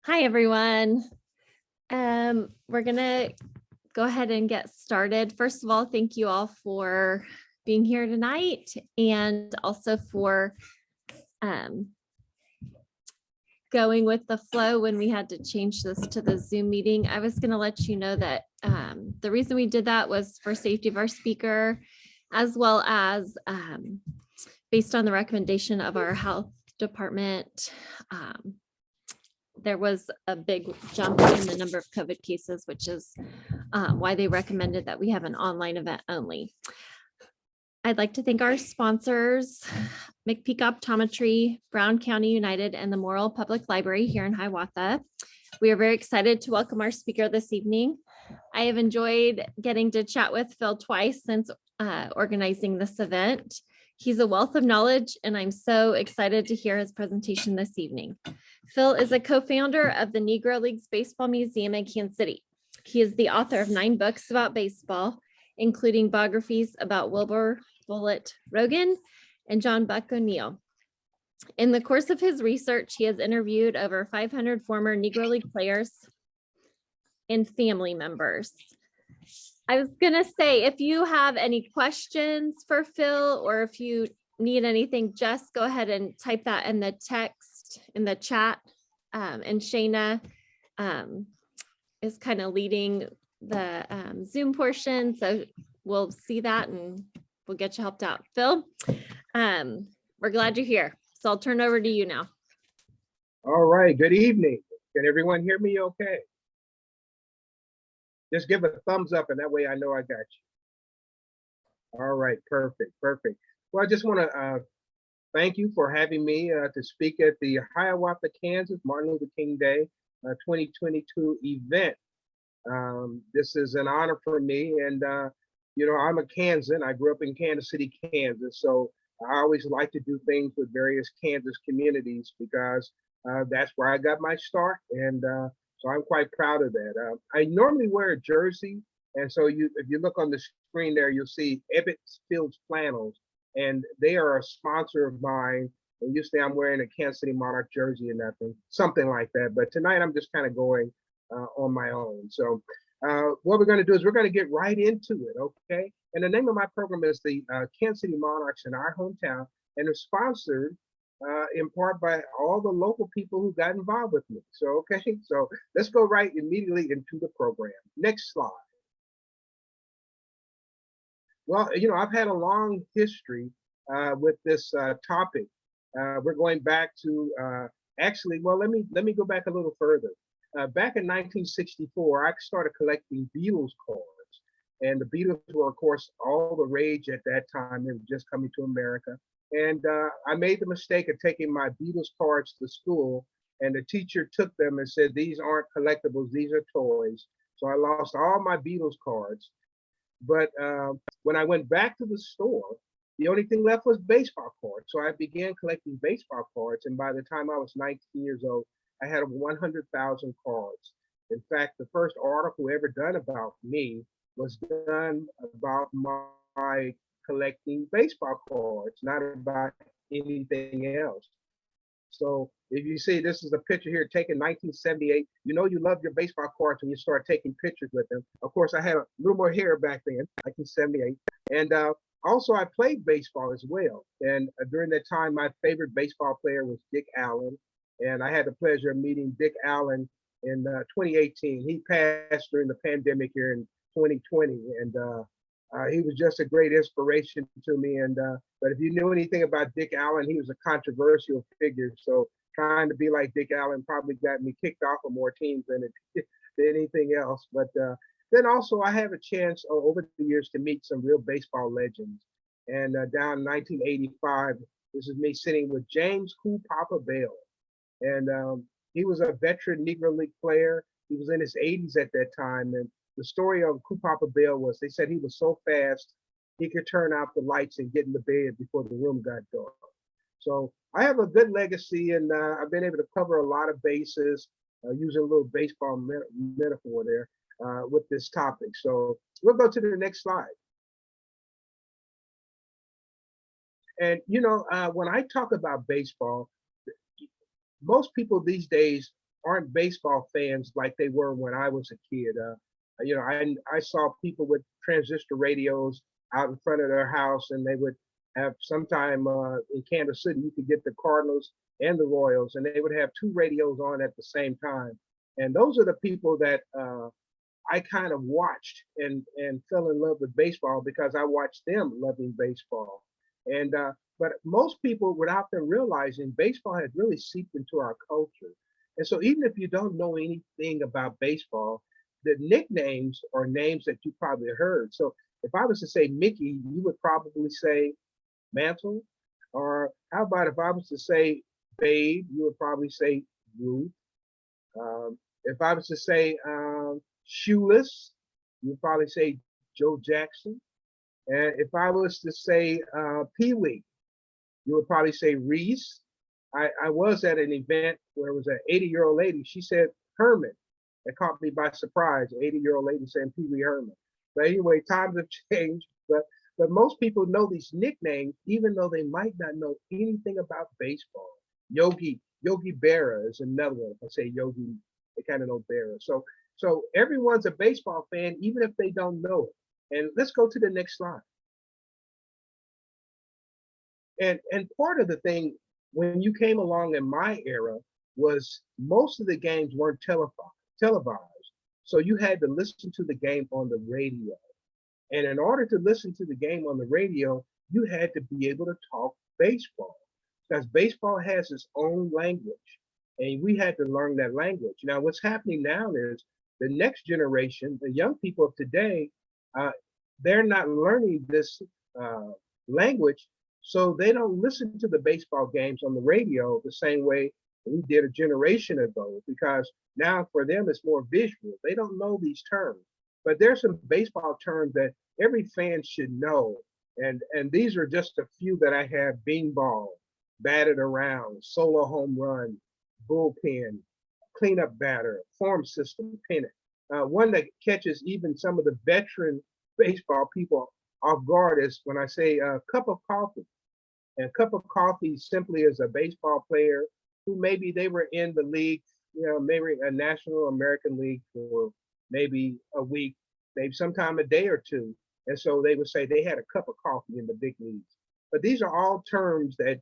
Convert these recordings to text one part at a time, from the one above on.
Hi, everyone. We're going to go ahead and get started. First of all, thank you all for being here tonight and also for going with the flow when we had to change this to the Zoom meeting. I was going to let you know that the reason we did that was for safety of our speaker, as well as based on the recommendation of our health department. There was a big jump in the number of COVID cases, which is why they recommended that we have an online event only. I'd like to thank our sponsors, McPeak Optometry, Brown County United, and the Morrill Public Library here in Hiawatha. We are very excited to welcome our speaker this evening. I have enjoyed getting to chat with Phil twice since organizing this event. He's a wealth of knowledge, and I'm so excited to hear his presentation this evening. Phil is a co-founder of the Negro League's Baseball Museum in Kansas City. He is the author of 9 books about baseball, including biographies about Wilbur, Bullet, Rogan, and John Buck O'Neill. In the course of his research, he has interviewed over 500 former Negro League players and family members. I was going to say, if you have any questions for Phil or if you need anything, just go ahead and type that in the text in the chat. And Shayna is kind of leading the Zoom portion. So we'll see that and we'll get you helped out. Phil, we're glad you're here. So I'll turn over to you now. All right. Good evening. Can everyone hear me okay? Just give a thumbs up and that way I know I got you. All right. Perfect. Perfect. Well, I just want to thank you for having me to speak at the Hiawatha, Kansas Martin Luther King Day 2022 event. This is an honor for me. And, you know, I'm a Kansan. I grew up in Kansas City, Kansas. So I always like to do things with various Kansas communities because that's where I got my start. And so I'm quite proud of that. I normally wear a jersey. And so if you look on the screen there, you'll see Ebbets Fields Flannels. And they are a sponsor of mine. And usually I'm wearing a Kansas City Monarch jersey and something like that. But tonight I'm just kind of going on my own. So what we're going to do is we're going to get right into it, okay? And the name of my program is the Kansas City Monarchs in our hometown, and it's sponsored in part by all the local people who got involved with me. So, okay, so let's go right immediately into the program. Next slide. Well, you know, I've had a long history with this topic. We're going back to actually, well, let me go back a little further. Back in 1964, I started collecting Beatles cards. And the Beatles were, of course, all the rage at that time. They were just coming to America. And I made the mistake of taking my Beatles cards to school. And the teacher took them and said, these aren't collectibles, these are toys. So I lost all my Beatles cards. But when I went back to the store, the only thing left was baseball cards. So I began collecting baseball cards. And by the time I was 19 years old, I had over 100,000 cards. In fact, the first article ever done about me was done about my collecting baseball cards, not about anything else. So if you see, this is a picture here taken 1978. You know you love your baseball cards when you start taking pictures with them. Of course, I had a little more hair back then, 1978. And also, I played baseball as well. And during that time, my favorite baseball player was Dick Allen. And I had the pleasure of meeting Dick Allen in 2018. He passed during the pandemic here in 2020. And he was just a great inspiration to me. And but if you knew anything about Dick Allen, he was a controversial figure. So trying to be like Dick Allen probably got me kicked off of more teams than anything else. But then also I have a chance over the years to meet some real baseball legends. And down in 1985, this is me sitting with James Cool Papa Bell. And he was a veteran Negro League player. He was in his 80s at that time. And the story of Cool Papa Bell was they said he was so fast, he could turn out the lights and get in the bed before the room got dark. So I have a good legacy, and I've been able to cover a lot of bases using a little baseball metaphor there with this topic. So we'll go to the next slide. And, you know, when I talk about baseball, most people these days aren't baseball fans like they were when I was a kid. I saw people with transistor radios out in front of their house, and they would have sometime in Kansas City, you could get the Cardinals and the Royals, and they would have two radios on at the same time. And those are the people that I kind of watched and fell in love with baseball because I watched them loving baseball. And but most people, without them realizing, baseball has really seeped into our culture. And so even if you don't know anything about baseball, the nicknames are names that you probably heard. So if I was to say Mickey, you would probably say Mantle. Or how about if I was to say Babe, you would probably say Ruth. If I was to say Shoeless, you would probably say Joe Jackson. And if I was to say Pee Wee, you would probably say Reese. I was at an event where it was an 80-year-old lady. She said Herman. It caught me by surprise. An 80-year-old lady saying Pee Wee Herman. But anyway, times have changed. But most people know these nicknames, even though they might not know anything about baseball. Yogi Berra is another one. If I say Yogi, they kind of know Berra. So everyone's a baseball fan, even if they don't know it. And let's go to the next slide. And part of the thing when you came along in my era was most of the games weren't televised. So you had to listen to the game on the radio. And in order to listen to the game on the radio, you had to be able to talk baseball because baseball has its own language. And we had to learn that language. Now, what's happening now is the next generation, the young people of today, they're not learning this language. So they don't listen to the baseball games on the radio the same way we did a generation ago, because now for them it's more visual. They don't know these terms. But there's some baseball terms that every fan should know. And these are just a few that I have: beanball, batted around, solo home run, bullpen, cleanup batter, farm system pennant. One that catches even some of the veteran baseball people off guard is when I say a cup of coffee. And a cup of coffee simply is a baseball player who maybe they were in the league, maybe a National American League for maybe a week, maybe sometime a day or two. And so they would say they had a cup of coffee in the big leagues. But these are all terms that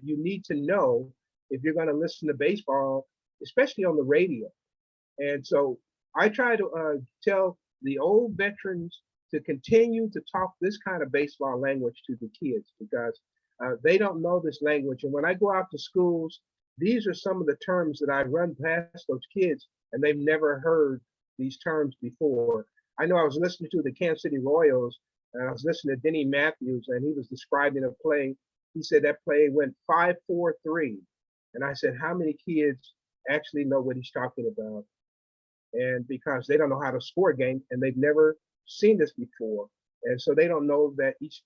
you need to know if you're going to listen to baseball, especially on the radio. And so I try to tell the old veterans to continue to talk this kind of baseball language to the kids, because they don't know this language. And when I go out to schools, these are some of the terms that I run past those kids, and they've never heard these terms before. I know I was listening to the Kansas City Royals, and I was listening to Denny Matthews, and he was describing a play. He said that play went 5-4-3. And I said, how many kids actually know what he's talking about? And because they don't know how to score a game, and they've never seen this before. And so they don't know that each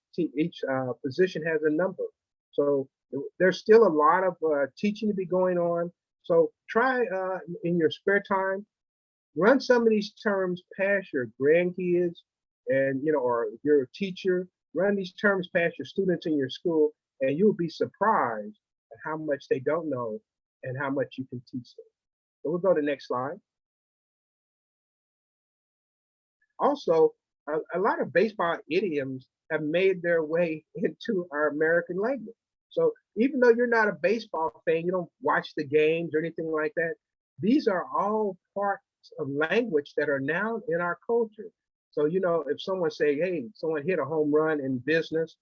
position has a number. So there's still a lot of teaching to be going on. So try in your spare time, run some of these terms past your grandkids, and or if you're a teacher, run these terms past your students in your school, and you'll be surprised at how much they don't know and how much you can teach them. So we'll go to the next slide. Also, a lot of baseball idioms have made their way into our American language. So even though you're not a baseball fan, you don't watch the games or anything like that, these are all parts of language that are now in our culture. So, if someone say, hey, someone hit a home run in business,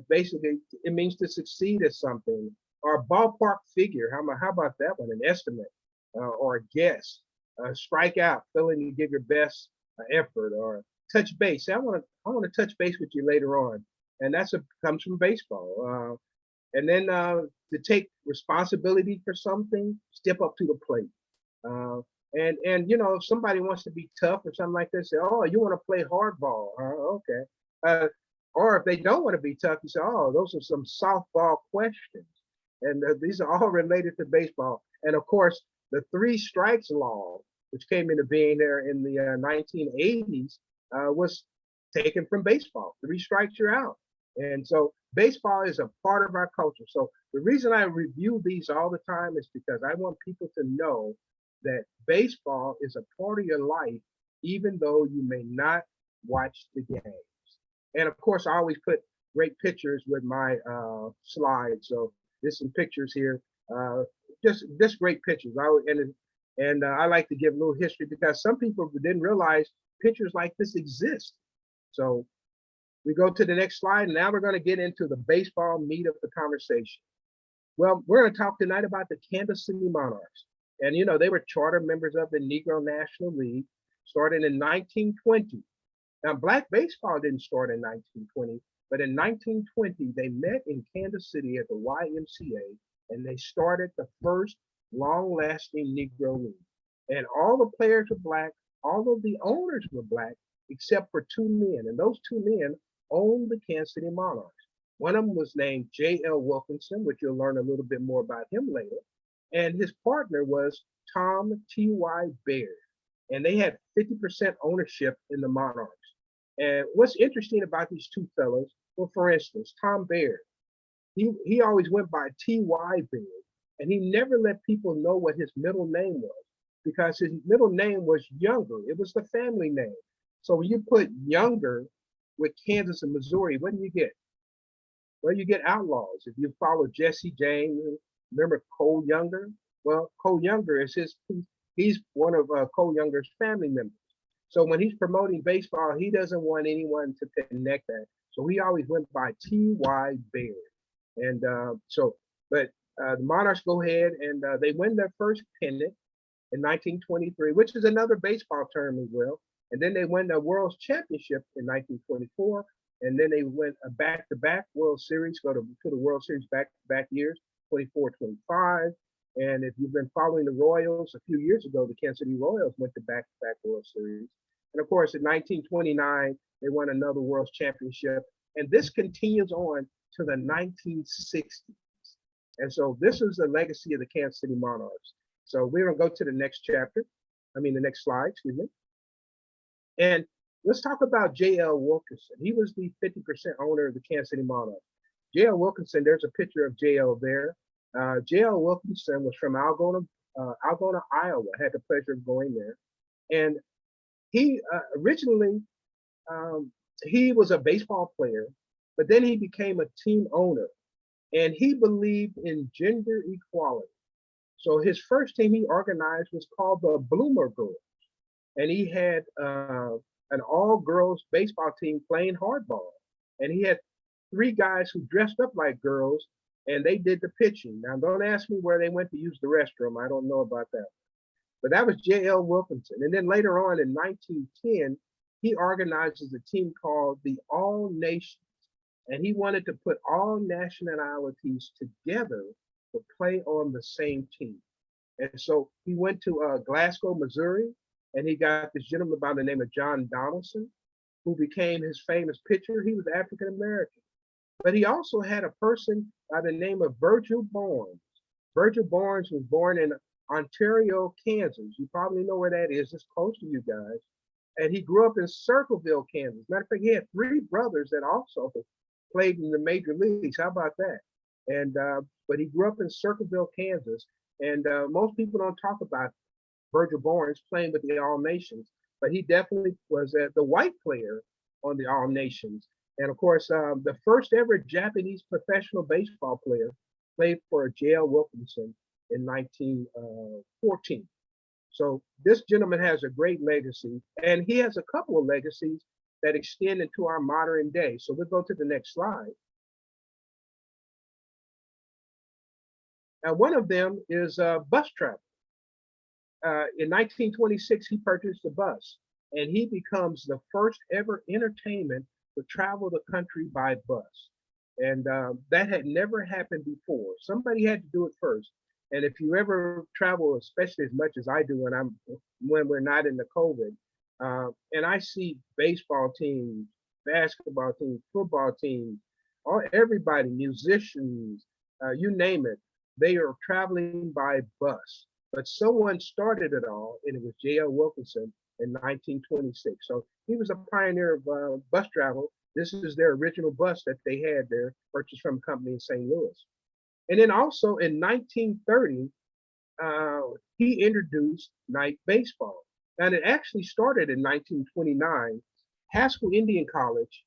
basically it means to succeed at something. Or a ballpark figure, how about that one? An estimate or a guess. Strike out, failing to give your best effort. Or touch base. I want to touch base with you later on, and comes from baseball. And then to take responsibility for something, step up to the plate. And if somebody wants to be tough or something like this, say, oh, you want to play hardball? Okay. Or if they don't want to be tough, you say, oh, those are some softball questions. And these are all related to baseball. And of course, the 3 strikes law, which came into being there in the 1980s, was taken from baseball. 3 strikes, you're out. And so baseball is a part of our culture. So the reason I review these all the time is because I want people to know that baseball is a part of your life, even though you may not watch the games. And of course, I always put great pictures with my slides. So there's some pictures here, uh, just great pictures. I like to give a little history because some people didn't realize pictures like this exist. So we go to the next slide, and now we're going to get into the baseball meat of the conversation. Well, we're going to talk tonight about the Kansas City Monarchs. And, you know, they were charter members of the Negro National League, starting in 1920. Now, black baseball didn't start in 1920, but in 1920, they met in Kansas City at the YMCA, and they started the first long-lasting Negro League. And all the players were black, all of the owners were black, except for two men. And those two men owned the Kansas City Monarchs. One of them was named J.L. Wilkinson, which you'll learn a little bit more about him later. And his partner was Tom T.Y. Baird. And they had 50% ownership in the Monarchs. And what's interesting about these two fellows, well, for instance, Tom Baird, he always went by T.Y. Baird, and he never let people know what his middle name was because his middle name was Younger. It was the family name. So when you put Younger with Kansas and Missouri, what do you get? Well, you get outlaws. If you follow Jesse James, remember Cole Younger? Well, Cole Younger is he's one of Cole Younger's family members. So when he's promoting baseball, he doesn't want anyone to connect that. So he always went by T.Y. Baird. And the Monarchs go ahead and they win their first pennant in 1923, which is another baseball term as well. And then they win the World Championship in 1924. And then they went a back-to-back World Series, go to the World Series back-to-back years, 24, 25. And if you've been following the Royals, a few years ago, the Kansas City Royals went to back-to-back World Series. And of course, in 1929, they won another World Championship. And this continues on to the 1960s. And so this is the legacy of the Kansas City Monarchs. So we're going to go to the next the next slide, excuse me. And let's talk about J.L. Wilkinson. He was the 50% owner of the Kansas City Monarchs. J.L. Wilkinson, there's a picture of J.L. there. J.L. Wilkinson was from Algona, Iowa. I had the pleasure of going there. And he originally, he was a baseball player, but then he became a team owner. And he believed in gender equality. So his first team he organized was called the Bloomer Girls. And he had an all-girls baseball team playing hardball. And he had three guys who dressed up like girls, and they did the pitching. Now, don't ask me where they went to use the restroom. I don't know about that. But that was J.L. Wilkinson. And then later on in 1910, he organizes a team called the All Nations. And he wanted to put all nationalities together to play on the same team. And so he went to Glasgow, Missouri, and he got this gentleman by the name of John Donaldson, who became his famous pitcher. He was African American. But he also had a person by the name of Virgil Barnes. Virgil Barnes was born in Ontario, Kansas. You probably know where that is. It's close to you guys. And he grew up in Circleville, Kansas. Matter of fact, he had three brothers that also played in the major leagues. How about that? And but he grew up in Circleville, Kansas. And most people don't talk about Virgil Barnes playing with the All Nations, but he definitely was the white player on the All Nations. And of course, the first ever Japanese professional baseball player played for J.L. Wilkinson in 1914. So this gentleman has a great legacy, and he has a couple of legacies that extend into our modern day. So we'll go to the next slide. Now, one of them is bus travel. In 1926, he purchased a bus, and he becomes the first ever entertainment to travel the country by bus. And that had never happened before. Somebody had to do it first. And if you ever travel, especially as much as I do when we're not in the COVID, and I see baseball teams, basketball teams, football teams, everybody, musicians, you name it, they are traveling by bus. But someone started it all, and it was J.L. Wilkinson in 1926. So he was a pioneer of bus travel. This is their original bus that they had there, purchased from a company in St. Louis. And then also in 1930, he introduced night baseball. And it actually started in 1929. Haskell Indian College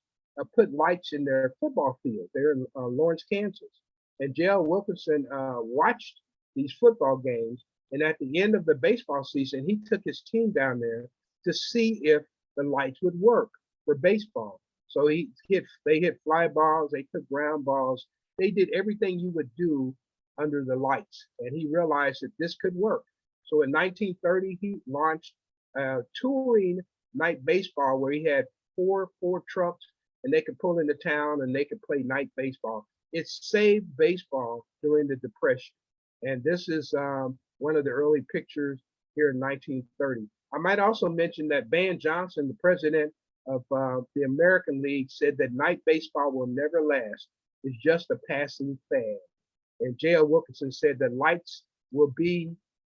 put lights in their football field there in Lawrence, Kansas. And J.L. Wilkinson watched these football games. And at the end of the baseball season, he took his team down there to see if the lights would work for baseball. So they hit fly balls, they took ground balls, they did everything you would do under the lights. And he realized that this could work. So in 1930, he launched touring night baseball where he had four trucks and they could pull into town and they could play night baseball. It saved baseball during the Depression. And this is one of the early pictures here in 1930. I might also mention that Van Johnson, the president of the American League, said that night baseball will never last. It's just a passing fad. And J.L. Wilkinson said that lights will be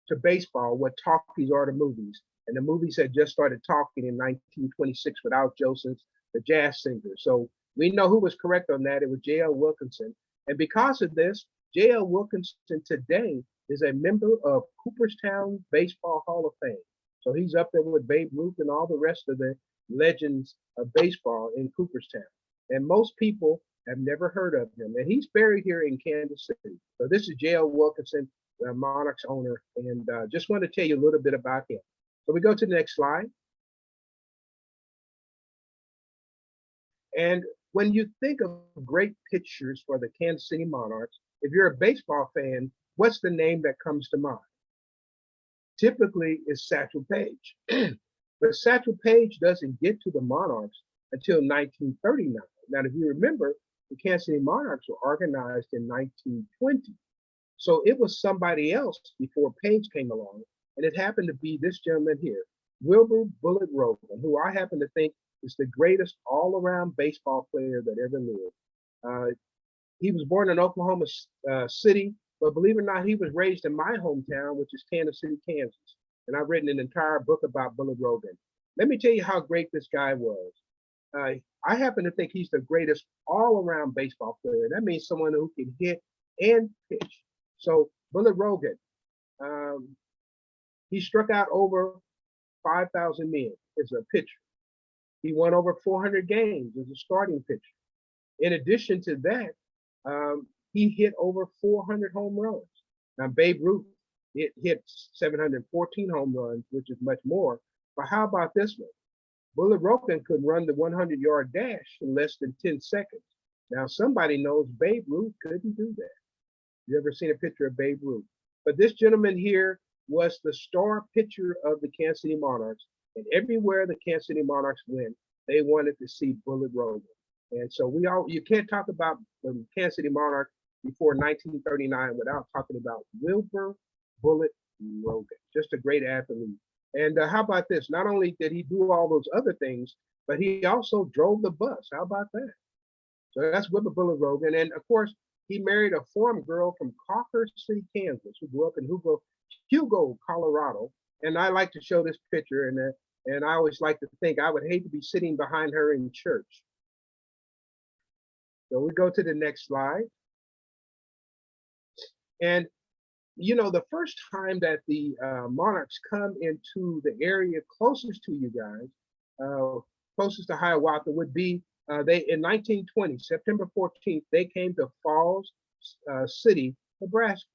to baseball what talkies are to movies. And the movies had just started talking in 1926 with Al Jolson's The Jazz Singer. So we know who was correct on that. It was J.L. Wilkinson. And because of this, J.L. Wilkinson today is a member of Cooperstown Baseball Hall of Fame. So he's up there with Babe Ruth and all the rest of the legends of baseball in Cooperstown. And most people have never heard of him. And he's buried here in Kansas City. So this is J.L. Wilkinson, the Monarchs owner. And just want to tell you a little bit about him. So we go to the next slide. And when you think of great pictures for the Kansas City Monarchs, if you're a baseball fan, what's the name that comes to mind? Typically, it's Satchel Paige. But Satchel Paige doesn't get to the Monarchs until 1939. Now, if you remember, the Kansas City Monarchs were organized in 1920. So it was somebody else before Paige came along. And it happened to be this gentleman here, Wilbur Bullet Rogan, who I happen to think is the greatest all-around baseball player that ever lived. He was born in Oklahoma City, but believe it or not, he was raised in my hometown, which is Kansas City, Kansas. And I've written an entire book about Bullet Rogan. Let me tell you how great this guy was. I happen to think he's the greatest all-around baseball player. That means someone who can hit and pitch. So Bullet Rogan, he struck out over 5,000 men as a pitcher. He won over 400 games as a starting pitcher. In addition to that, he hit over 400 home runs. Now, Babe Ruth hit 714 home runs, which is much more. But how about this one? Bullet Rogan could run the 100-yard dash in less than 10 seconds. Now, somebody knows Babe Ruth couldn't do that. You ever seen a picture of Babe Ruth? But this gentleman here was the star pitcher of the Kansas City Monarchs. And everywhere the Kansas City Monarchs went, they wanted to see Bullet Rogan. And so you can't talk about the Kansas City Monarchs before 1939 without talking about Wilbur Bullet Rogan. Just a great athlete. And how about this? Not only did he do all those other things, but he also drove the bus. How about that? So that's Wilbur Bullet Rogan. And of course, he married a farm girl from Cocker City, Kansas, who grew up in Hugo, Colorado. And I like to show this picture, and I always like to think I would hate to be sitting behind her in church. So we go to the next slide. And, you know, the first time that the Monarchs come into the area closest to you guys, closest to Hiawatha would be in 1920, September 14th, they came to Falls City, Nebraska.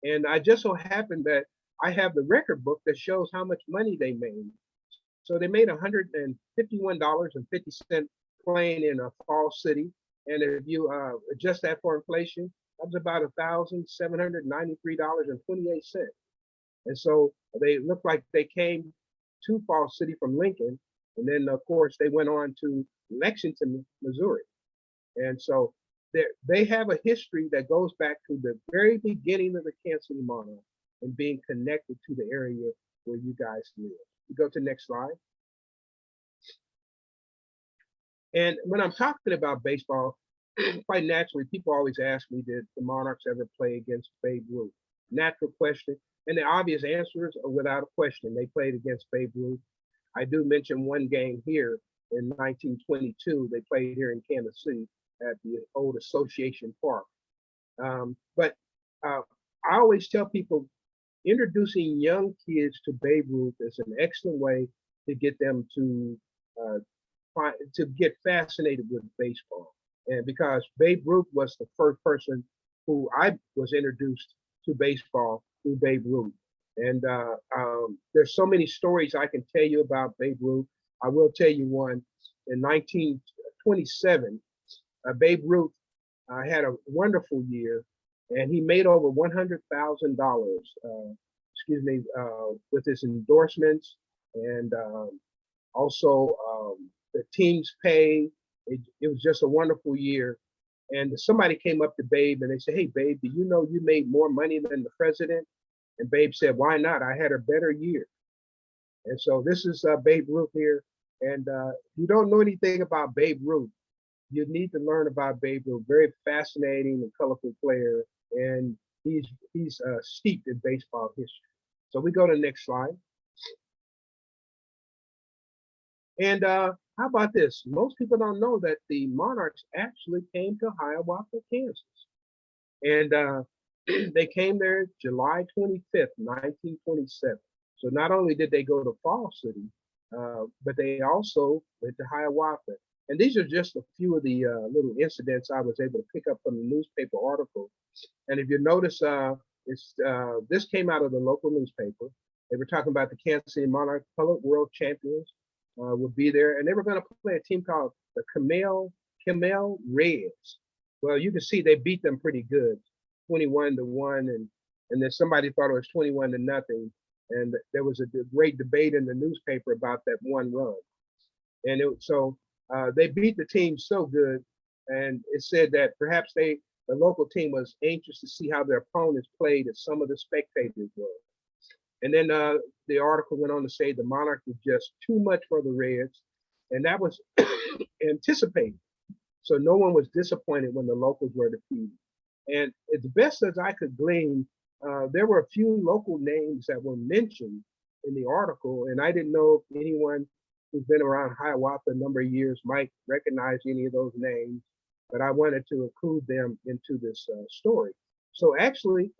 And I just so happened that I have the record book that shows how much money they made. So they made $151.50 playing in Falls City. And if you adjust that for inflation, that's about $1,793.28. And so they looked like they came to Falls City from Lincoln. And then, of course, they went on to Lexington, Missouri. And so they have a history that goes back to the very beginning of the Kansas City Monarchs and being connected to the area where you guys live. We go to the next slide. And when I'm talking about baseball, quite naturally, people always ask me, did the Monarchs ever play against Babe Ruth? Natural question. And the obvious answers are without a question. They played against Babe Ruth. I do mention one game here in 1922. They played here in Kansas City at the old Association Park. But I always tell people introducing young kids to Babe Ruth is an excellent way to get them uh, to get fascinated with baseball. And because Babe Ruth was the first person who I was introduced to baseball through Babe Ruth. And there's so many stories I can tell you about Babe Ruth. I will tell you one. In 1927, Babe Ruth had a wonderful year, and he made over $100,000. With his endorsements and also the team's pay. It was just a wonderful year. And somebody came up to Babe and they said, "Hey, Babe, do you know you made more money than the president?" And Babe said, "Why not? I had a better year." And so this is Babe Ruth here. And if you don't know anything about Babe Ruth, you need to learn about Babe Ruth. Very fascinating and colorful player. And he's steeped in baseball history. So we go to the next slide. And how about this? Most people don't know that the Monarchs actually came to Hiawatha, Kansas. And they came there July 25th, 1927. So not only did they go to Fall City, but they also went to Hiawatha. And these are just a few of the little incidents I was able to pick up from the newspaper article. And if you notice, this came out of the local newspaper. They were talking about the Kansas City Monarchs, Colored World Champions, would be there, and they were going to play a team called the Camel Reds. Well, you can see they beat them pretty good, 21-1, and then somebody thought it was 21-0, and there was a great debate in the newspaper about that one run, and so they beat the team so good, and it said that perhaps the local team was anxious to see how their opponents played, as some of the spectators were. And then the article went on to say the Monarchs was just too much for the Reds, and that was anticipated. So no one was disappointed when the locals were defeated. And as best as I could glean, there were a few local names that were mentioned in the article, and I didn't know if anyone who's been around Hiawatha a number of years might recognize any of those names, but I wanted to include them into this story. So actually,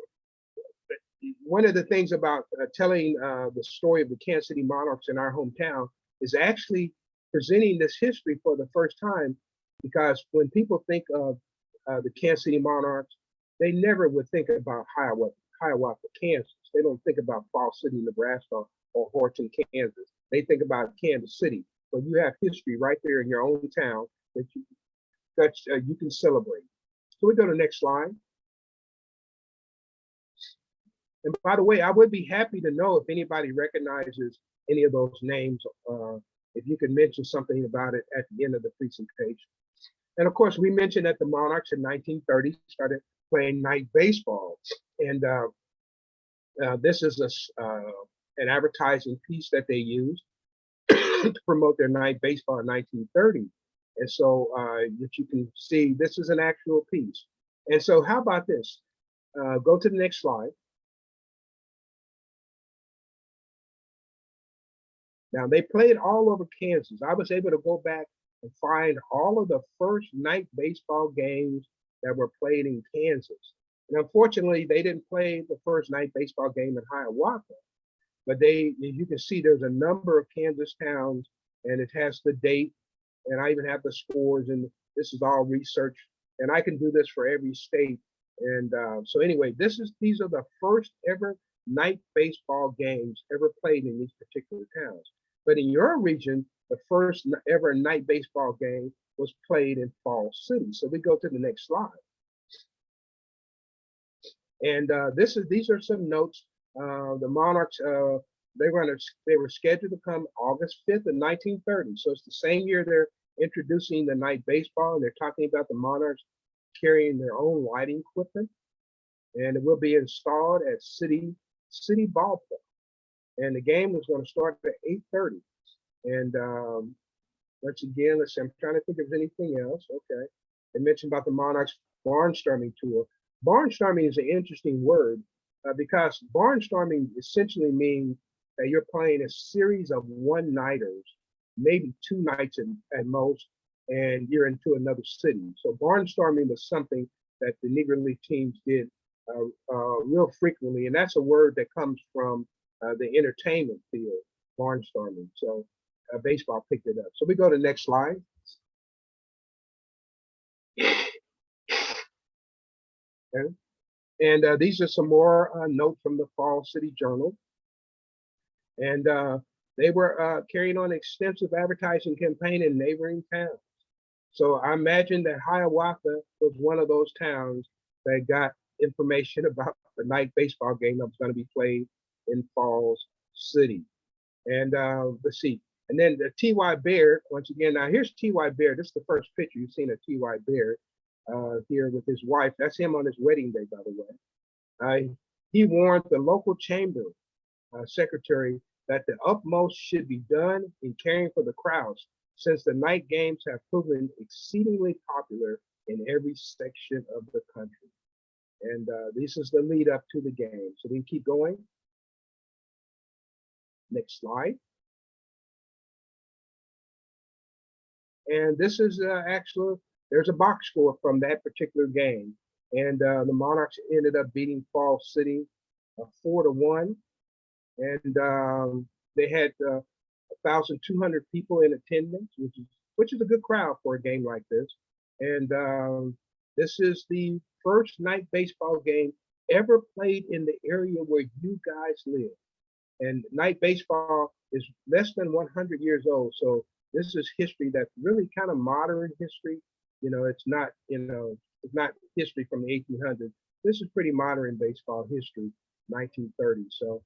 one of the things about telling the story of the Kansas City Monarchs in our hometown is actually presenting this history for the first time, because when people think of the Kansas City Monarchs, they never would think about Hiawatha, Kansas. They don't think about Fall City, Nebraska, or Horton, Kansas. They think about Kansas City. So you have history right there in your own town that you can celebrate. So we go to the next slide. And by the way, I would be happy to know if anybody recognizes any of those names, if you can mention something about it at the end of the presentation. And of course, we mentioned that the Monarchs in 1930 started playing night baseball. And this is an advertising piece that they used to promote their night baseball in 1930. And so that you can see, this is an actual piece. And so how about this? Go to the next slide. Now, they played all over Kansas. I was able to go back and find all of the first night baseball games that were played in Kansas. And unfortunately, they didn't play the first night baseball game in Hiawatha, but you can see there's a number of Kansas towns, and it has the date, and I even have the scores, and this is all research, and I can do this for every state. And so anyway, these are the first ever night baseball games ever played in these particular towns. But in your region, the first ever night baseball game was played in Fall City. So we go to the next slide. And these are some notes. The Monarchs, they were scheduled to come August 5th of 1930. So it's the same year they're introducing the night baseball, and they're talking about the Monarchs carrying their own lighting equipment, and it will be installed at City Ballpark. And the game was going to start at 8:30. And let's see, I'm trying to think of anything else. Okay. They mentioned about the Monarchs barnstorming tour. Barnstorming is an interesting word because barnstorming essentially means that you're playing a series of one-nighters maybe 2 nights at most, and you're into another city. So barnstorming was something that the Negro League teams did real frequently, and that's a word that comes from the entertainment field, barnstorming. So baseball picked it up. So we go to the next slide. Okay. And these are some more notes from the Fall City Journal. And they were carrying on an extensive advertising campaign in neighboring towns. So I imagine that Hiawatha was one of those towns that got information about the night baseball game that was going to be played in Falls City. And let's see. And then the T.Y. Baird, once again, now here's T.Y. Baird. This is the first picture you've seen of T.Y. Baird here with his wife. That's him on his wedding day, by the way. He warned the local chamber secretary that the utmost should be done in caring for the crowds, since the night games have proven exceedingly popular in every section of the country. And this is the lead up to the game. So we can keep going. Next slide. And this is actually, there's a box score from that particular game. And the Monarchs ended up beating Falls City 4-1. And they had 1,200 people in attendance, which is a good crowd for a game like this. And this is the first night baseball game ever played in the area where you guys live. And night baseball is less than 100 years old. So this is history that's really kind of modern history. You know, it's not history from the 1800s. This is pretty modern baseball history, 1930. So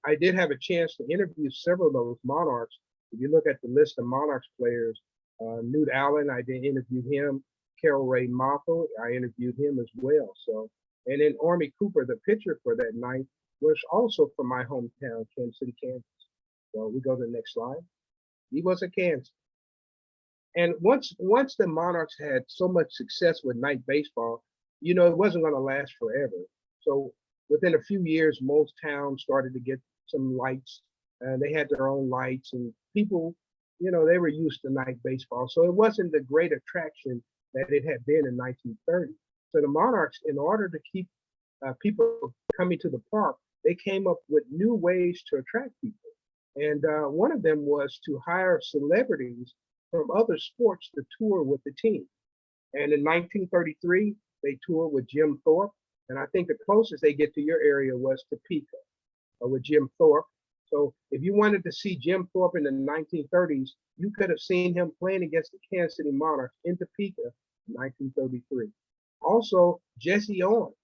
I did have a chance to interview several of those Monarchs. If you look at the list of Monarchs players, Newt Allen, I did interview him. Carol Ray Moffel, I interviewed him as well. So, and then Army Cooper, the pitcher for that night, was also from my hometown, Kansas City, Kansas. So we go to the next slide. He was a Kansas. And once the Monarchs had so much success with night baseball, you know, it wasn't going to last forever. So within a few years, most towns started to get some lights, and they had their own lights, and people, you know, they were used to night baseball. So it wasn't the great attraction that it had been in 1930. So the Monarchs, in order to keep people coming to the park, they came up with new ways to attract people. And one of them was to hire celebrities from other sports to tour with the team. And in 1933, they toured with Jim Thorpe. And I think the closest they get to your area was Topeka with Jim Thorpe. So if you wanted to see Jim Thorpe in the 1930s, you could have seen him playing against the Kansas City Monarchs in Topeka in 1933. Also, Jesse Owens.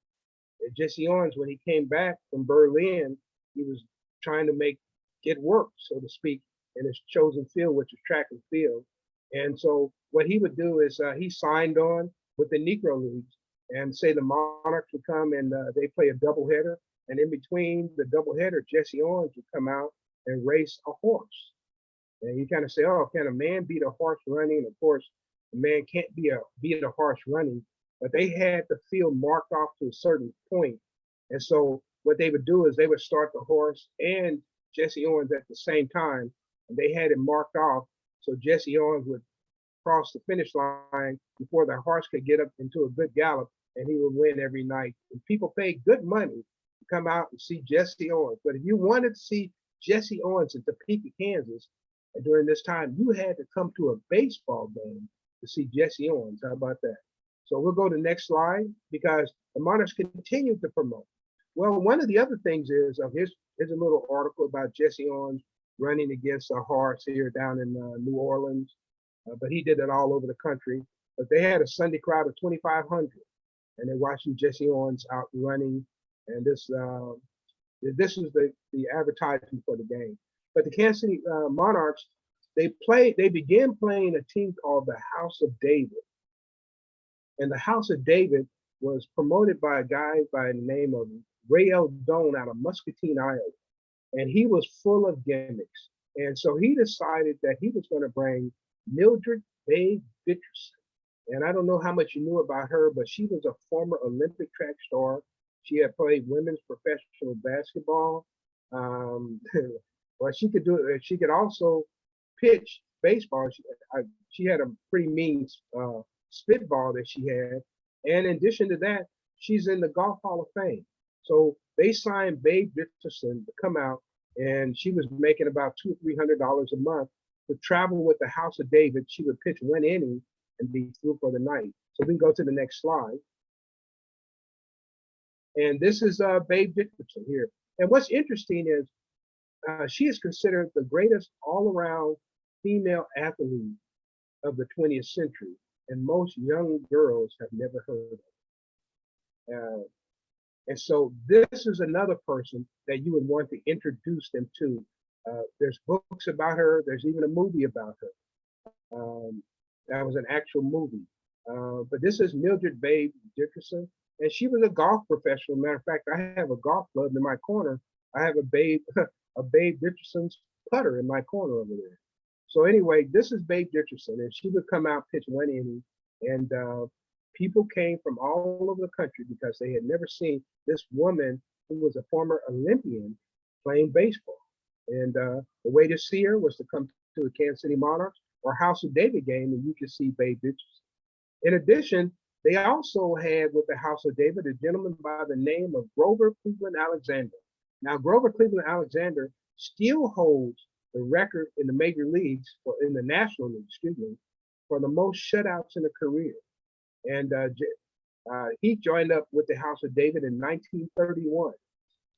Jesse Owens, when he came back from Berlin, he was trying to get work, so to speak, in his chosen field, which is track and field. And so what he would do is he signed on with the Negro Leagues, and say the Monarchs would come and they play a doubleheader. And in between the doubleheader, Jesse Owens would come out and race a horse. And you kind of say, oh, can a man beat a horse running? Of course, a man can't beat a horse running, but they had the field marked off to a certain point. And so what they would do is they would start the horse and Jesse Owens at the same time, and they had it marked off. So Jesse Owens would cross the finish line before the horse could get up into a good gallop, and he would win every night. And people paid good money to come out and see Jesse Owens. But if you wanted to see Jesse Owens in Topeka, Kansas, and during this time, you had to come to a baseball game to see Jesse Owens. How about that? So we'll go to the next slide, because the Monarchs continued to promote. Well, one of the other things is, here's a little article about Jesse Owens running against a horse here down in New Orleans, but he did it all over the country. But they had a Sunday crowd of 2,500, and they're watching Jesse Owens out running. And this is the advertising for the game. But the Kansas City Monarchs, they began playing a team called the House of David. And the House of David was promoted by a guy by the name of Ray L. Doan out of Muscatine, Iowa. And he was full of gimmicks. And so he decided that he was going to bring Mildred Bay Richardson. And I don't know how much you knew about her, but she was a former Olympic track star. She had played women's professional basketball. Well, she could do it. She could also pitch baseball. She had a pretty mean spitball that she had. And in addition to that, she's in the Golf Hall of Fame. So they signed Babe Dickerson to come out, and she was making about $200-300 a month to travel with the House of David. She would pitch one inning and be through for the night. So we can go to the next slide. And this is Babe Dickerson here. And what's interesting is she is considered the greatest all-around female athlete of the 20th century, and most young girls have never heard of her. And so this is another person that you would want to introduce them to. There's books about her. There's even a movie about her. That was an actual movie. But this is Mildred Babe Dickerson, and she was a golf professional. Matter of fact, I have a golf club in my corner. I have a Babe Dickerson's putter in my corner over there. So anyway, this is Babe Dickerson, and she would come out, pitch one inning, and people came from all over the country because they had never seen this woman who was a former Olympian playing baseball. And the way to see her was to come to the Kansas City Monarchs or House of David game, and you could see Babe Dickerson. In addition, they also had with the House of David a gentleman by the name of Grover Cleveland Alexander. Now, Grover Cleveland Alexander still holds the record in the major leagues, or in the National League, excuse me, for the most shutouts in a career. And he joined up with the House of David in 1931.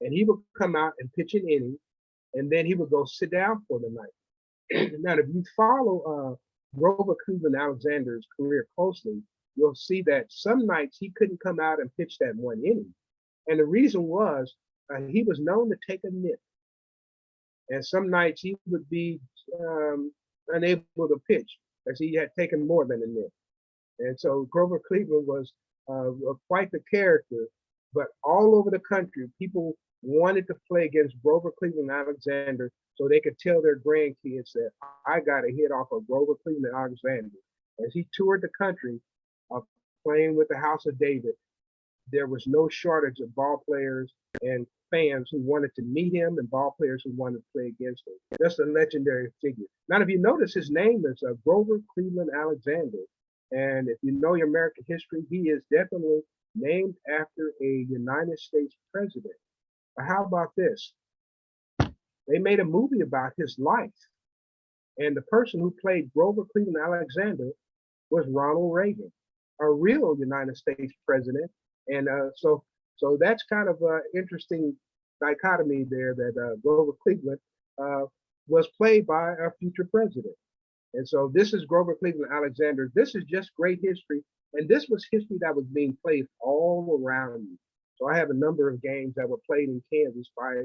And he would come out and pitch an inning, and then he would go sit down for the night. Now, if you follow Grover Cleveland Alexander's career closely, you'll see that some nights he couldn't come out and pitch that one inning. And the reason was he was known to take a nip. And some nights he would be unable to pitch as he had taken more than a nip. And so Grover Cleveland was quite the character, but all over the country, people wanted to play against Grover Cleveland Alexander so they could tell their grandkids that I got a hit off of Grover Cleveland Alexander. As he toured the country playing with the House of David, there was no shortage of ball players and fans who wanted to meet him and ball players who wanted to play against him. That's a legendary figure. Now, if you notice, his name is Grover Cleveland Alexander. And if you know your American history, he is definitely named after a United States president. But how about this? They made a movie about his life. And the person who played Grover Cleveland Alexander was Ronald Reagan, a real United States president. And so that's kind of an interesting dichotomy there, that Grover Cleveland was played by our future president. And so this is Grover Cleveland Alexander. This is just great history. And this was history that was being played all around you. So I have a number of games that were played in Kansas by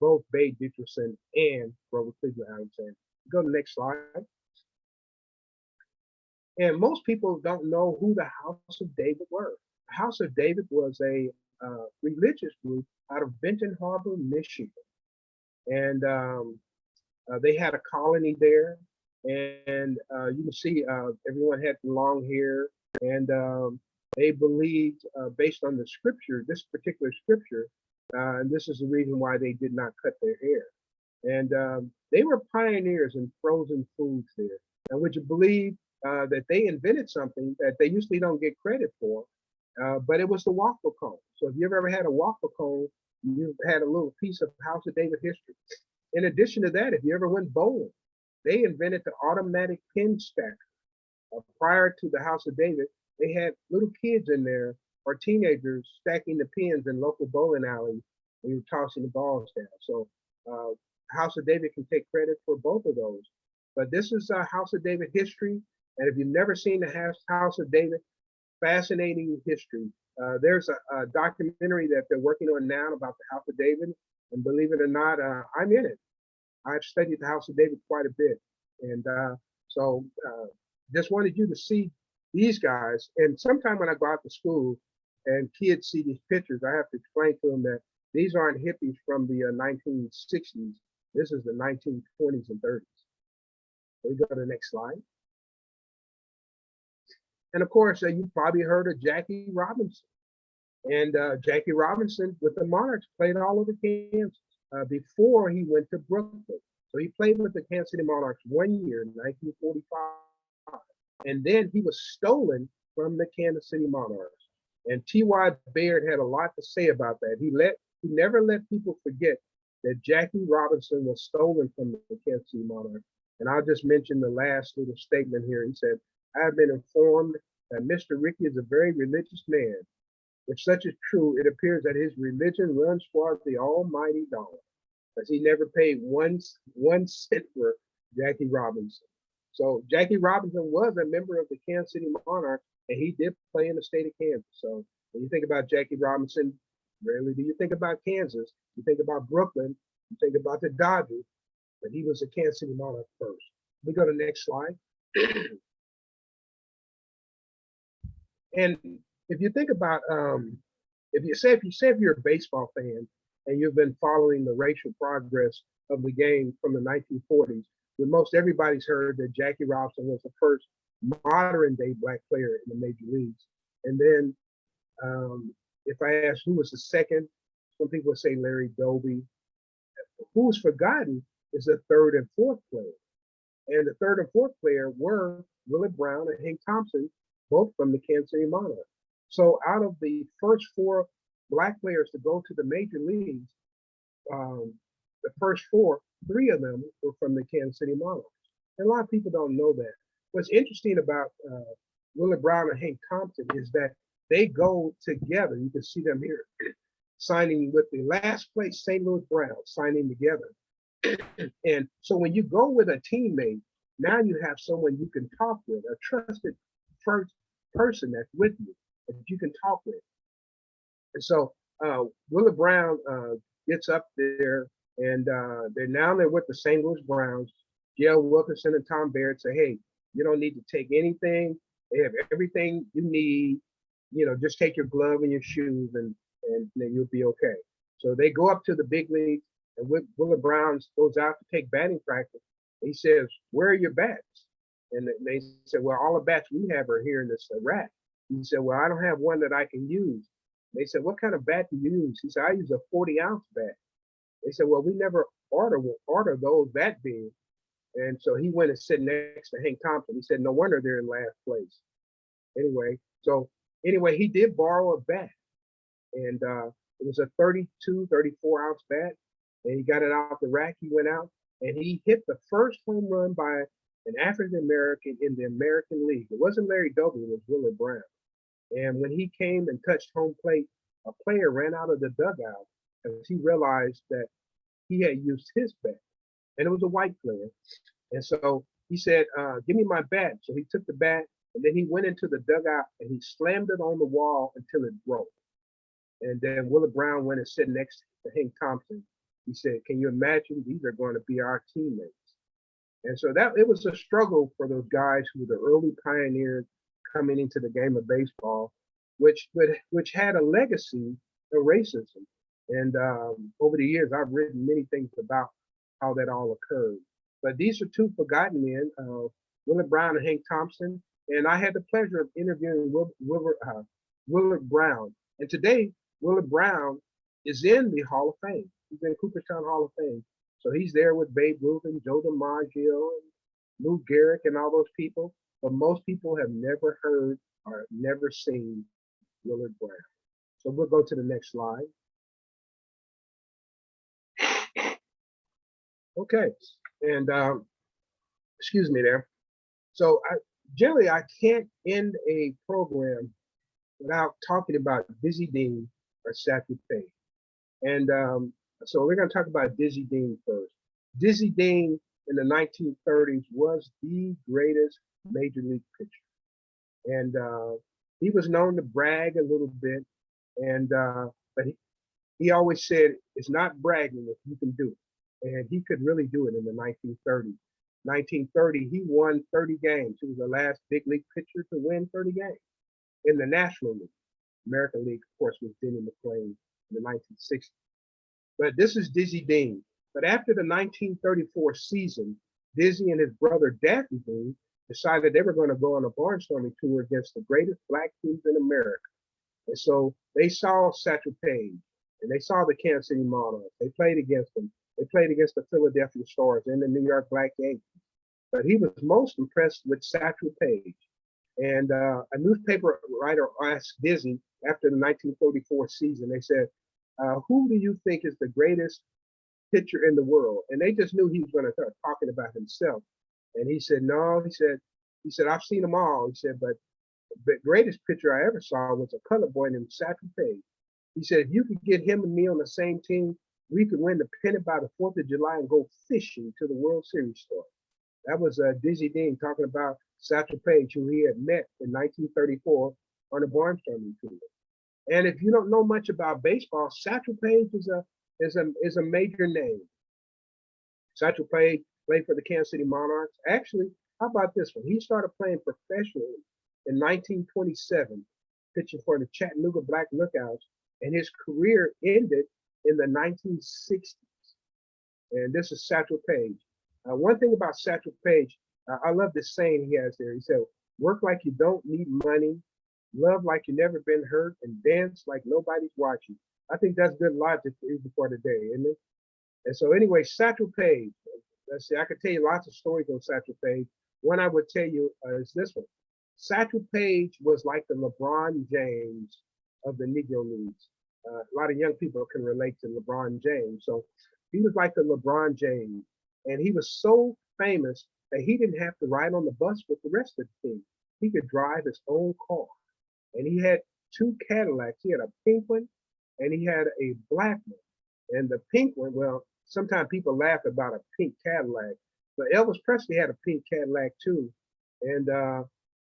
both Babe Dickerson and Grover Cleveland Alexander. Go to the next slide. And most people don't know who the House of David were. The House of David was a religious group out of Benton Harbor, Michigan. And they had a colony there. And you can see everyone had long hair. And they believed, based on the scripture, this particular scripture, and this is the reason why they did not cut their hair. And they were pioneers in frozen foods there. And would you believe that they invented something that they usually don't get credit for, but it was the waffle cone. So if you've ever had a waffle cone, you've had a little piece of House of David history. In addition to that, if you ever went bowling, they invented the automatic pin stacker. Prior to the House of David, they had little kids in there or teenagers stacking the pins in local bowling alleys when you're tossing the balls down. So House of David can take credit for both of those. But this is House of David history. And if you've never seen the House of David, fascinating history. There's a documentary that they're working on now about the House of David. And believe it or not, I'm in it. I've studied the House of David quite a bit. And so just wanted you to see these guys. And sometime when I go out to school and kids see these pictures, I have to explain to them that these aren't hippies from the 1960s. This is the 1920s and 30s. So we go to the next slide. And of course, you probably heard of Jackie Robinson. And Jackie Robinson with the Monarchs played all over Kansas before he went to Brooklyn. So he played with the Kansas City Monarchs 1 year in 1945. And then he was stolen from the Kansas City Monarchs. And T.Y. Baird had a lot to say about that. He never let people forget that Jackie Robinson was stolen from the Kansas City Monarchs. And I'll just mention the last little statement here. He said, I have been informed that Mr. Rickey is a very religious man. If such is true, it appears that his religion runs toward the almighty dollar, as he never paid one cent for Jackie Robinson. So Jackie Robinson was a member of the Kansas City Monarchs, and he did play in the state of Kansas. So when you think about Jackie Robinson, rarely do you think about Kansas. You think about Brooklyn, you think about the Dodgers, but he was a Kansas City Monarch first. We go to the next slide. And if you think about, if you're a baseball fan and you've been following the racial progress of the game from the 1940s, then most everybody's heard that Jackie Robinson was the first modern day Black player in the major leagues. And then if I ask who was the second, some people would say Larry Doby. Who's forgotten is the third and fourth player. And the third and fourth player were Willard Brown and Hank Thompson, both from the Kansas City Monarchs. So out of the first four Black players to go to the major leagues, the first four, three of them were from the Kansas City Monarchs. And a lot of people don't know that. What's interesting about Willard Brown and Hank Thompson is that they go together. You can see them here signing with the last place St. Louis Browns, signing together. And so when you go with a teammate, now you have someone you can talk with, a trusted first person that's with you that you can talk with. And so Willard Brown gets up there, and they're with the St. Louis Browns. J.L. Wilkerson and Tom Baird say, hey, you don't need to take anything. They have everything you need. Just take your glove and your shoes, and then you'll be okay. So they go up to the big leagues, and Willard Brown goes out to take batting practice. He says, where are your bats? And they said, well, all the bats we have are here in this rack. He said, well, I don't have one that I can use. They said, what kind of bat do you use? He said, I use a 40-ounce bat. They said, well, we never order those that big. And so he went and sat next to Hank Thompson. He said, no wonder they're in last place. Anyway, he did borrow a bat. And it was a 32, 34-ounce bat. And he got it out the rack. He went out and he hit the first home run by an African-American in the American League. It wasn't Larry Doby, it was Willard Brown. And when he came and touched home plate, a player ran out of the dugout because he realized that he had used his bat. And it was a white player. And so he said, give me my bat. So he took the bat, and then he went into the dugout and he slammed it on the wall until it broke. And then Willard Brown went and sat next to Hank Thompson. He said, can you imagine? These are going to be our teammates. And so it was a struggle for those guys who were the early pioneers coming into the game of baseball, which had a legacy of racism. And over the years, I've written many things about how that all occurred. But these are two forgotten men, Willard Brown and Hank Thompson. And I had the pleasure of interviewing Willard Brown. And today, Willard Brown is in the Hall of Fame. He's in Cooperstown Hall of Fame. So he's there with Babe Ruth and Joe DiMaggio and Lou Gehrig and all those people. But most people have never heard or never seen Willard Brown. So we'll go to the next slide. Okay, and excuse me there. So generally I can't end a program without talking about Dizzy Dean or Satchel Paige. And so we're going to talk about Dizzy Dean first. Dizzy Dean in the 1930s was the greatest major league pitcher. And he was known to brag a little bit, and but he always said, it's not bragging if you can do it. And he could really do it in the 1930s. 1930, he won 30 games. He was the last big league pitcher to win 30 games in the National League. American League, of course, was Denny McLain in the 1960s. But this is Dizzy Dean. But after the 1934 season, Dizzy and his brother Daffy Dean decided they were going to go on a barnstorming tour against the greatest Black teams in America. And so they saw Satchel Paige, and they saw the Kansas City Monarchs. They played against them. They played against the Philadelphia Stars and the New York Black Yankees. But he was most impressed with Satchel Paige. And a newspaper writer asked Dizzy after the 1934 season, they said, who do you think is the greatest pitcher in the world? And they just knew he was going to start talking about himself. And he said, no, he said, I've seen them all. He said, but the greatest pitcher I ever saw was a colored boy named Satchel Paige. He said, if you could get him and me on the same team, we could win the pennant by the 4th of July and go fishing to the World Series story. That was Dizzy Dean talking about Satchel Paige, who he had met in 1934 on the barnstorming tour. And if you don't know much about baseball, Satchel Paige is a major name. Satchel Paige played for the Kansas City Monarchs. Actually, how about this one? He started playing professionally in 1927, pitching for the Chattanooga Black Lookouts, and his career ended in the 1960s. And this is Satchel Paige. One thing about Satchel Paige, I love this saying he has there. He said, work like you don't need money, love like you never been hurt, and dance like nobody's watching. I think that's good logic for today, isn't it? And so anyway, Satchel Paige, let's see, I could tell you lots of stories on Satchel Paige. One I would tell you is this one. Satchel Paige was like the LeBron James of the Negro Leagues. A lot of young people can relate to LeBron James. So he was like the LeBron James. And he was so famous that he didn't have to ride on the bus with the rest of the team. He could drive his own car. And he had 2 Cadillacs. He had a pink one and he had a black one. And the pink one, well, sometimes people laugh about a pink Cadillac, but Elvis Presley had a pink Cadillac too. And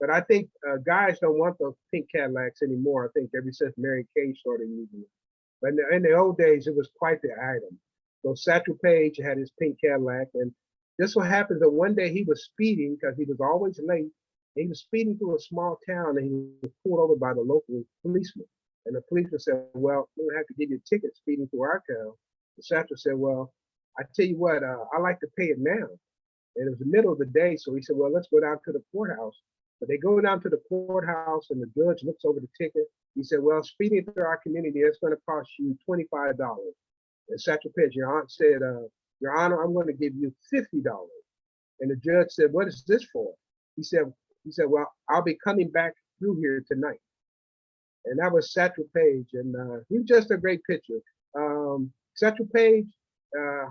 but I think guys don't want those pink Cadillacs anymore. I think ever since Mary Kay started using it. But in the old days, it was quite the item. So Satchel Paige had his pink Cadillac, and just so happens that one day he was speeding because he was always late. He was speeding through a small town, and he was pulled over by the local policeman. And the policeman said, "Well, we're gonna have to give you a ticket speeding through our town." And Satchel said, "Well, I tell you what, I like to pay it now." And it was the middle of the day, so he said, "Well, let's go down to the courthouse." But they go down to the courthouse, and the judge looks over the ticket. He said, "Well, speeding through our community, it's going to cost you $25. And Satchel Paige, your aunt said, "Your Honor, I'm going to give you $50. And the judge said, "What is this for?" He said, "Well, I'll be coming back through here tonight." And that was Satchel Paige, and he was just a great pitcher. Satchel Paige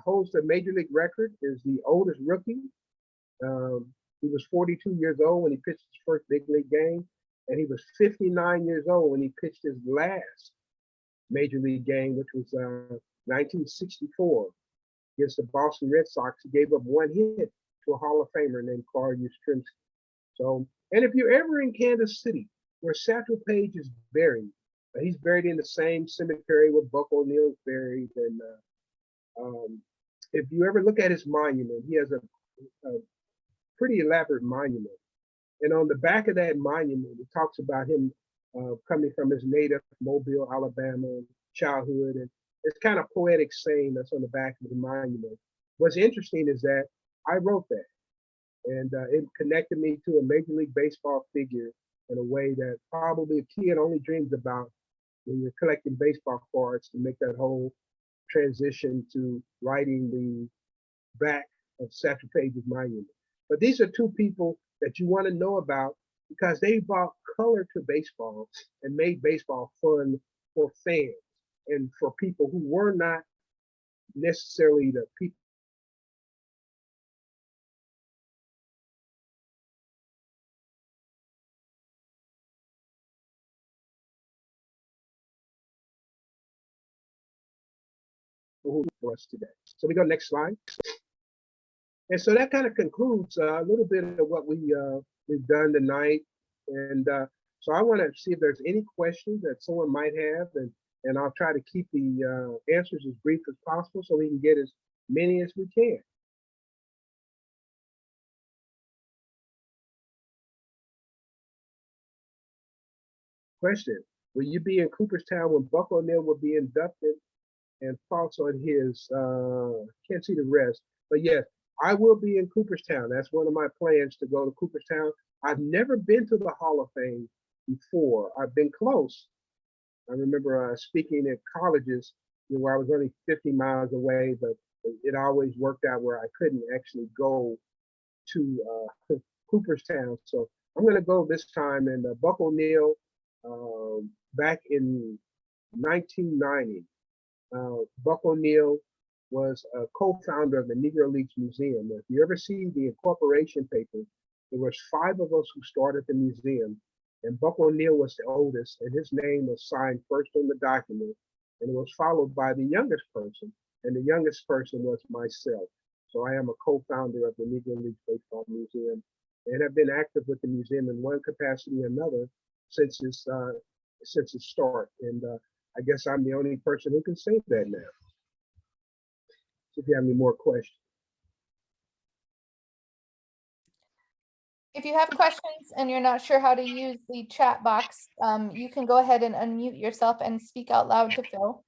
holds the major league record, is the oldest rookie. He was 42 years old when he pitched his first big league game, and he was 59 years old when he pitched his last major league game, which was 1964 against the Boston Red Sox. He gave up 1 hit to a Hall of Famer named Carl Yastrzemski. So, and if you're ever in Kansas City, where Satchel Paige is buried, he's buried in the same cemetery where Buck O'Neill's buried. And if you ever look at his monument, he has a pretty elaborate monument. And on the back of that monument, it talks about him coming from his native Mobile, Alabama, childhood. And it's kind of poetic saying that's on the back of the monument. What's interesting is that I wrote that. And it connected me to a Major League Baseball figure in a way that probably a kid only dreams about when you're collecting baseball cards, to make that whole transition to writing the back of Satchel Paige's monument. But these are 2 people that you want to know about because they brought color to baseball and made baseball fun for fans and for people who were not necessarily the people who for us today. So we go next slide. And so that kind of concludes a little bit of what we've done tonight. And so I want to see if there's any questions that someone might have, and I'll try to keep the answers as brief as possible so we can get as many as we can. Question: will you be in Cooperstown when Buck O'Neill will be inducted? And thoughts on his, can't see the rest, but yes, I will be in Cooperstown. That's one of my plans, to go to Cooperstown. I've never been to the Hall of Fame before. I've been close. I remember speaking at colleges where I was only 50 miles away, but it always worked out where I couldn't actually go to Cooperstown. So I'm going to go this time. And Buck O'Neill, back in 1990, Buck O'Neill was a co-founder of the Negro Leagues Museum. If you ever see the incorporation papers, there was 5 of us who started the museum, and Buck O'Neill was the oldest, and his name was signed first on the document, and it was followed by the youngest person, and the youngest person was myself. So I am a co-founder of the Negro Leagues Baseball Museum, and have been active with the museum in one capacity or another since its start. And I guess I'm the only person who can say that now. So if you have any more questions. If you have questions and you're not sure how to use the chat box, you can go ahead and unmute yourself and speak out loud to Phil.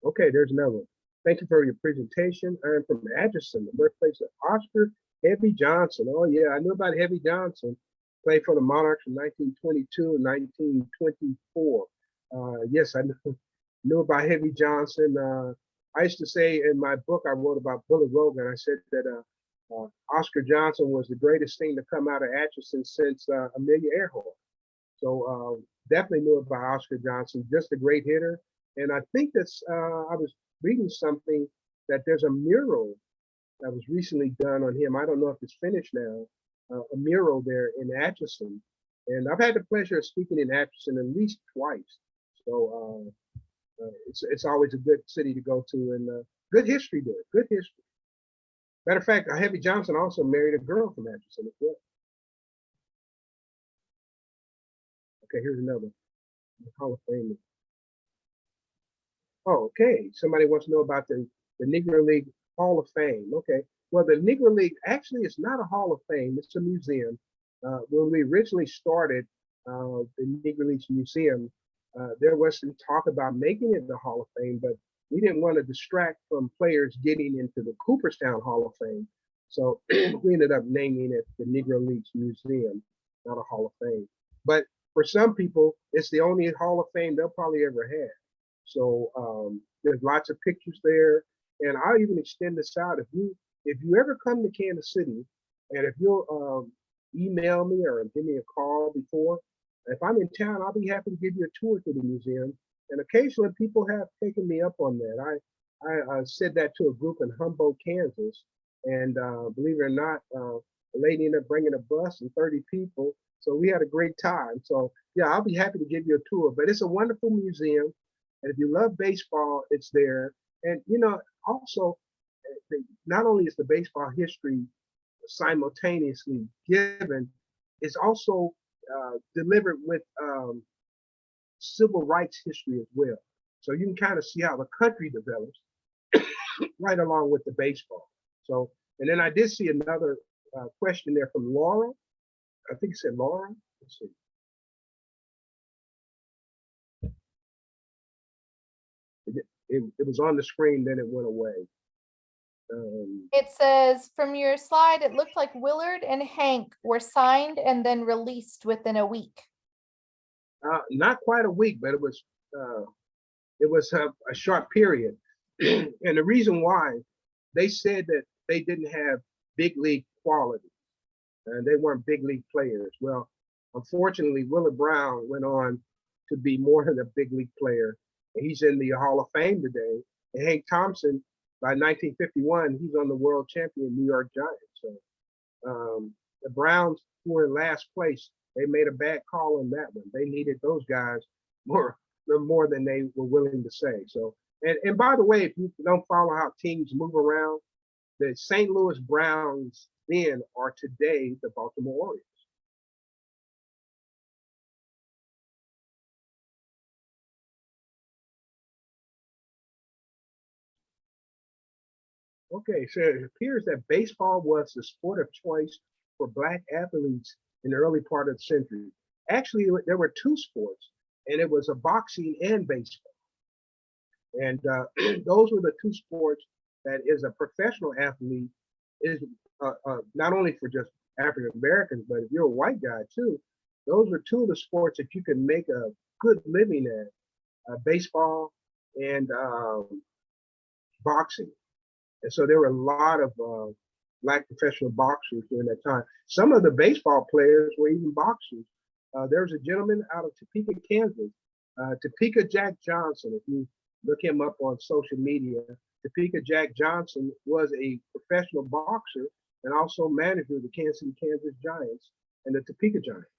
Okay, there's another one. Thank you for your presentation. I'm from Atchison, the birthplace of Oscar Heavy Johnson. Oh yeah, I knew about Heavy Johnson. Played for the Monarchs from 1922 and 1924. Yes, I knew about Heavy Johnson. I used to say in my book I wrote about Billy Rogan, I said that Oscar Johnson was the greatest thing to come out of Atchison since Amelia Earhart. So definitely knew about Oscar Johnson, just a great hitter. And I think that's, I was reading something that there's a mural that was recently done on him. I don't know if it's finished now, a mural there in Atchison. And I've had the pleasure of speaking in Atchison at least twice. So it's always a good city to go to, and good history there, good history. Matter of fact, Heavy Johnson also married a girl from Atchison as well. Okay, here's another Hall of Fame. Oh, okay. Somebody wants to know about the Negro League Hall of Fame. Okay. Well, the Negro League actually is not a Hall of Fame. It's a museum. When we originally started the Negro Leagues Museum, there was some talk about making it the Hall of Fame, but we didn't want to distract from players getting into the Cooperstown Hall of Fame. So we ended up naming it the Negro Leagues Museum, not a Hall of Fame. But for some people, it's the only Hall of Fame they'll probably ever have. So there's lots of pictures there, and I'll even extend this out. If you ever come to Kansas City, and if you'll email me or give me a call before, if I'm in town, I'll be happy to give you a tour to the museum. And occasionally people have taken me up on that. I said that to a group in Humboldt, Kansas, and believe it or not, a lady ended up bringing a bus and 30 people. So we had a great time. So yeah, I'll be happy to give you a tour. But it's a wonderful museum. And if you love baseball, it's there. And, you know, also, not only is the baseball history simultaneously given, it's also delivered with civil rights history as well. So you can kind of see how the country develops right along with the baseball. So, and then I did see another question there from Laura. I think it said Laura. Let's see. It was on the screen, then it went away. It says, from your slide, it looked like Willard and Hank were signed and then released within a week. Not quite a week, but it was a short period. And the reason why, they said that they didn't have big league quality and they weren't big league players. Well, unfortunately, Willie Brown went on to be more than a big league player. He's in the Hall of Fame today. And Hank Thompson, by 1951, he's on the world champion New York Giants. So the Browns, who were in last place, they made a bad call on that one. They needed those guys more than they were willing to say. So, and by the way, if you don't follow how teams move around, the St. Louis Browns then are today the Baltimore Orioles. Okay, so it appears that baseball was the sport of choice for Black athletes in the early part of the century. Actually, there were two sports, and it was a boxing and baseball. And those were the two sports that is a professional athlete is not only for just African Americans, but if you're a white guy too, those are two of the sports that you can make good living at, baseball and boxing. And so there were a lot of black professional boxers during that time. Some of the baseball players were even boxers. There was a gentleman out of Topeka, Kansas, Topeka Jack Johnson. If you look him up on social media, Topeka Jack Johnson was a professional boxer and also manager of the Kansas City, Kansas Giants and the Topeka Giants.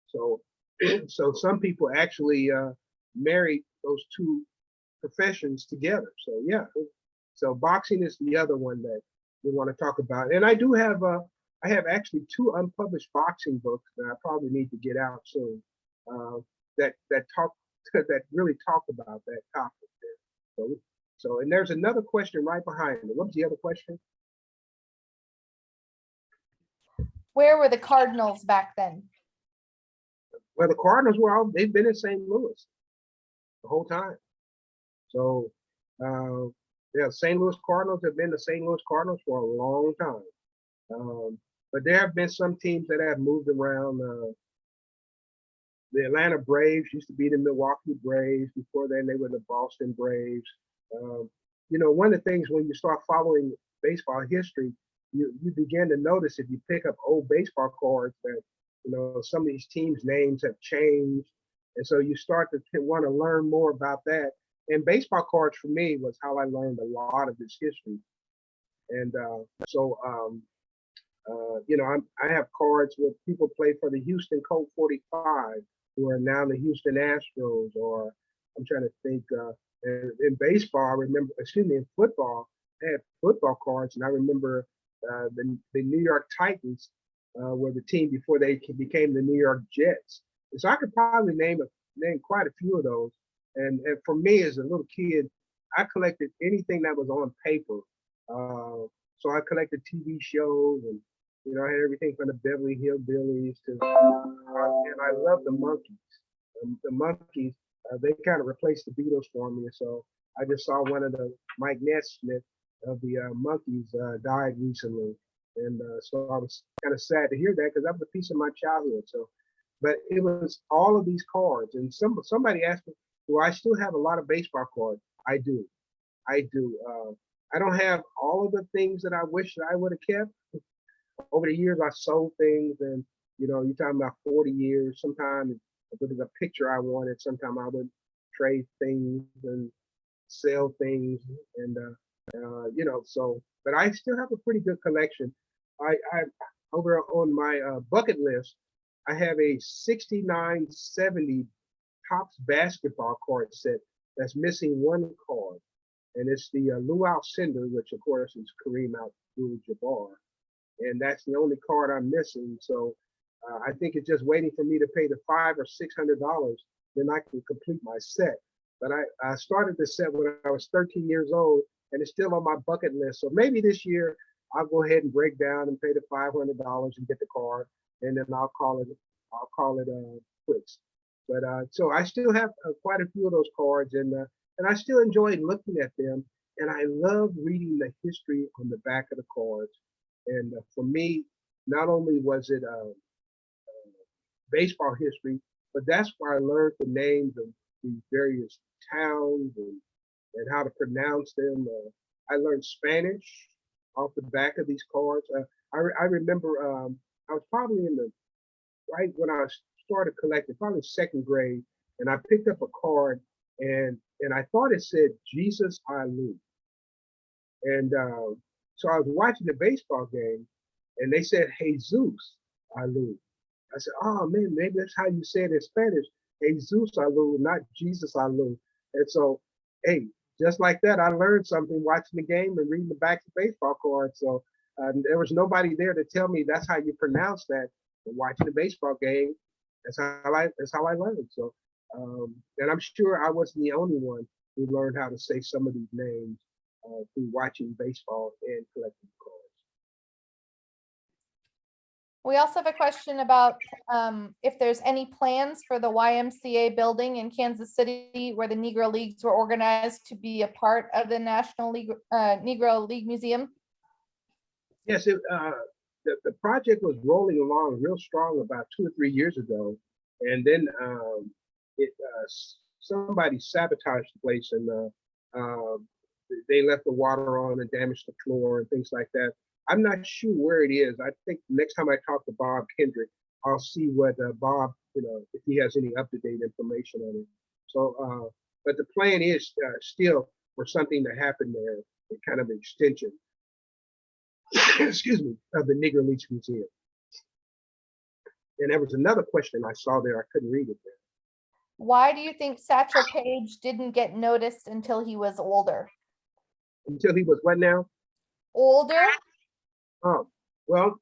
So, so some people actually married those two professions together. So yeah, so boxing is the other one that we want to talk about. And I do have I have actually 2 unpublished boxing books that I probably need to get out soon. That talk that really talk about that topic there. So and there's another question right behind it. What was the other question? Where were the Cardinals back then? Well, the Cardinals they've been in St. Louis the whole time. So yeah, St. Louis Cardinals have been the St. Louis Cardinals for a long time. But there have been some teams that have moved around. The Atlanta Braves used to be the Milwaukee Braves. Before then, they were the Boston Braves. You know, one of the things when you start following baseball history, you begin to notice if you pick up old baseball cards that, you know, some of these teams' names have changed. And so you start to want to learn more about that. And baseball cards for me was how I learned a lot of this history. And you know, I have cards where people play for the Houston Colt 45, who are now the Houston Astros, or I'm trying to think, in baseball, I remember, in football, I had football cards, and I remember the New York Titans were the team before they became the New York Jets. And so I could probably name quite a few of those. And for me as a little kid, I collected anything that was on paper. So I collected TV shows, and you know, I had everything from the Beverly Hillbillies to, and I love the Monkees. The Monkees, they kind of replaced the Beatles for me. So I just saw one of the Mike Nesmith of the Monkees died recently, and so I was kind of sad to hear that because that was a piece of my childhood. So, but it was all of these cards, and somebody asked me, do I still have a lot of baseball cards? I do. I do. I don't have all of the things that I wish that I would have kept. Over the years, I sold things, and you know, you're talking about 40 years. Sometimes if there was a picture I wanted, sometimes I would trade things and sell things, and you know. So, but I still have a pretty good collection. I over on my bucket list, I have a 69-70 Topps basketball card set that's missing one card, and it's the Lou Alcindor, which of course is Kareem Abdul-Jabbar, and that's the only card I'm missing. So I think it's just waiting for me to pay the $500 or $600, then I can complete my set. But I started this set when I was 13 years old, and it's still on my bucket list. So maybe this year I'll go ahead and break down and pay the $500 and get the card, and then I'll call it quits. But so I still have quite a few of those cards, and I still enjoy looking at them, and I love reading the history on the back of the cards. And for me, not only was it baseball history, but that's where I learned the names of these various towns and how to pronounce them. I learned Spanish off the back of these cards. I remember I was probably right when I started collecting, probably second grade, and I picked up a card, and I thought it said Jesus I Lou. And so I was watching the baseball game, and they said Jesus I Lou. I said, oh man, maybe that's how you say it in Spanish, Jesus I Lou, not Jesus I Lou. And so, hey, just like that, I learned something watching the game and reading the back of the baseball card. So there was nobody there to tell me that's how you pronounce that. But watching the baseball game, that's how I learned. So, and I'm sure I wasn't the only one who learned how to say some of these names through watching baseball and collecting cards. We also have a question about if there's any plans for the YMCA building in Kansas City where the Negro Leagues were organized to be a part of the National League, Negro League Museum. Yes, the project was rolling along real strong about 2 or 3 years ago. And then somebody sabotaged the place, and they left the water on and damaged the floor and things like that. I'm not sure where it is. I think next time I talk to Bob Kendrick, I'll see what Bob, if he has any up-to-date information on it. So, but the plan is still for something to happen there, a kind of extension, excuse me, of the Negro Leagues Museum. And there was another question I saw there. I couldn't read it there. Why do you think Satchel Paige didn't get noticed until he was older? Until he was what now? Older? Oh, well,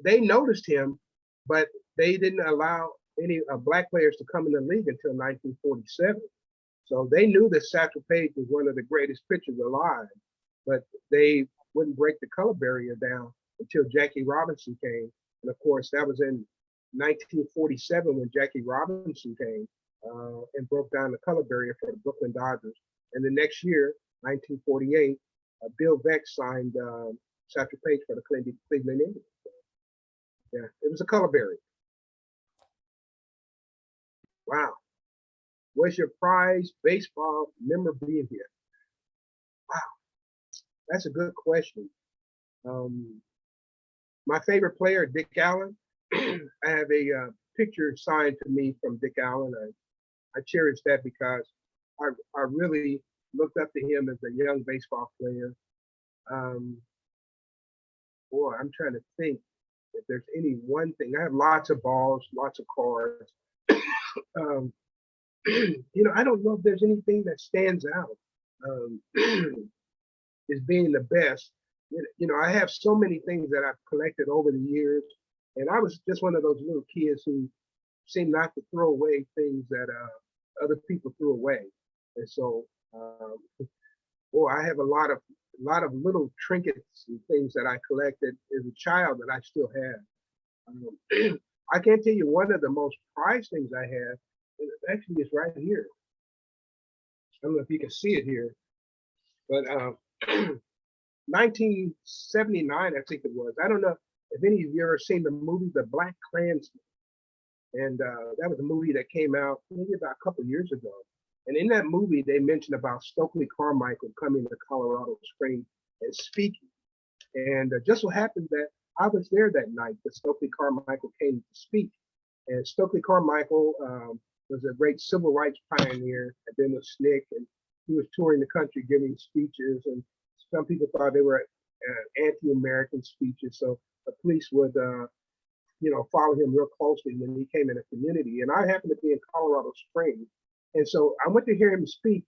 they noticed him, but they didn't allow any black players to come in the league until 1947. So they knew that Satchel Paige was one of the greatest pitchers alive, but they wouldn't break the color barrier down until Jackie Robinson came. And of course, that was in 1947 when Jackie Robinson came and broke down the color barrier for the Brooklyn Dodgers. And the next year, 1948, Bill Veeck signed Satchel Paige for the Cleveland Indians. Yeah, it was a color barrier. Wow. What's your prize baseball memorabilia? Wow, that's a good question. My favorite player, Dick Allen. I have a picture signed to me from Dick Allen. I cherish that because I really looked up to him as a young baseball player. Boy, I'm trying to think if there's any one thing. I have lots of balls, lots of cards. I don't know if there's anything that stands out as being the best. I have so many things that I've collected over the years, and I was just one of those little kids who seemed not to throw away things that other people threw away. And so, I have a lot of little trinkets and things that I collected as a child that I still have. I can't tell you one of the most prized things I have. Actually, it's right here. I don't know if you can see it here, but 1979, I think it was. I don't know if any of you ever seen the movie The Black Klansman. And that was a movie that came out maybe about a couple years ago. And in that movie, they mentioned about Stokely Carmichael coming to Colorado Springs and speaking. And just so happened that I was there that night that Stokely Carmichael came to speak. And Stokely Carmichael was a great civil rights pioneer, had been with SNCC, and he was touring the country giving speeches. And some people thought they were anti-American speeches. So the police would, follow him real closely when he came in a community. And I happened to be in Colorado Springs. And so I went to hear him speak,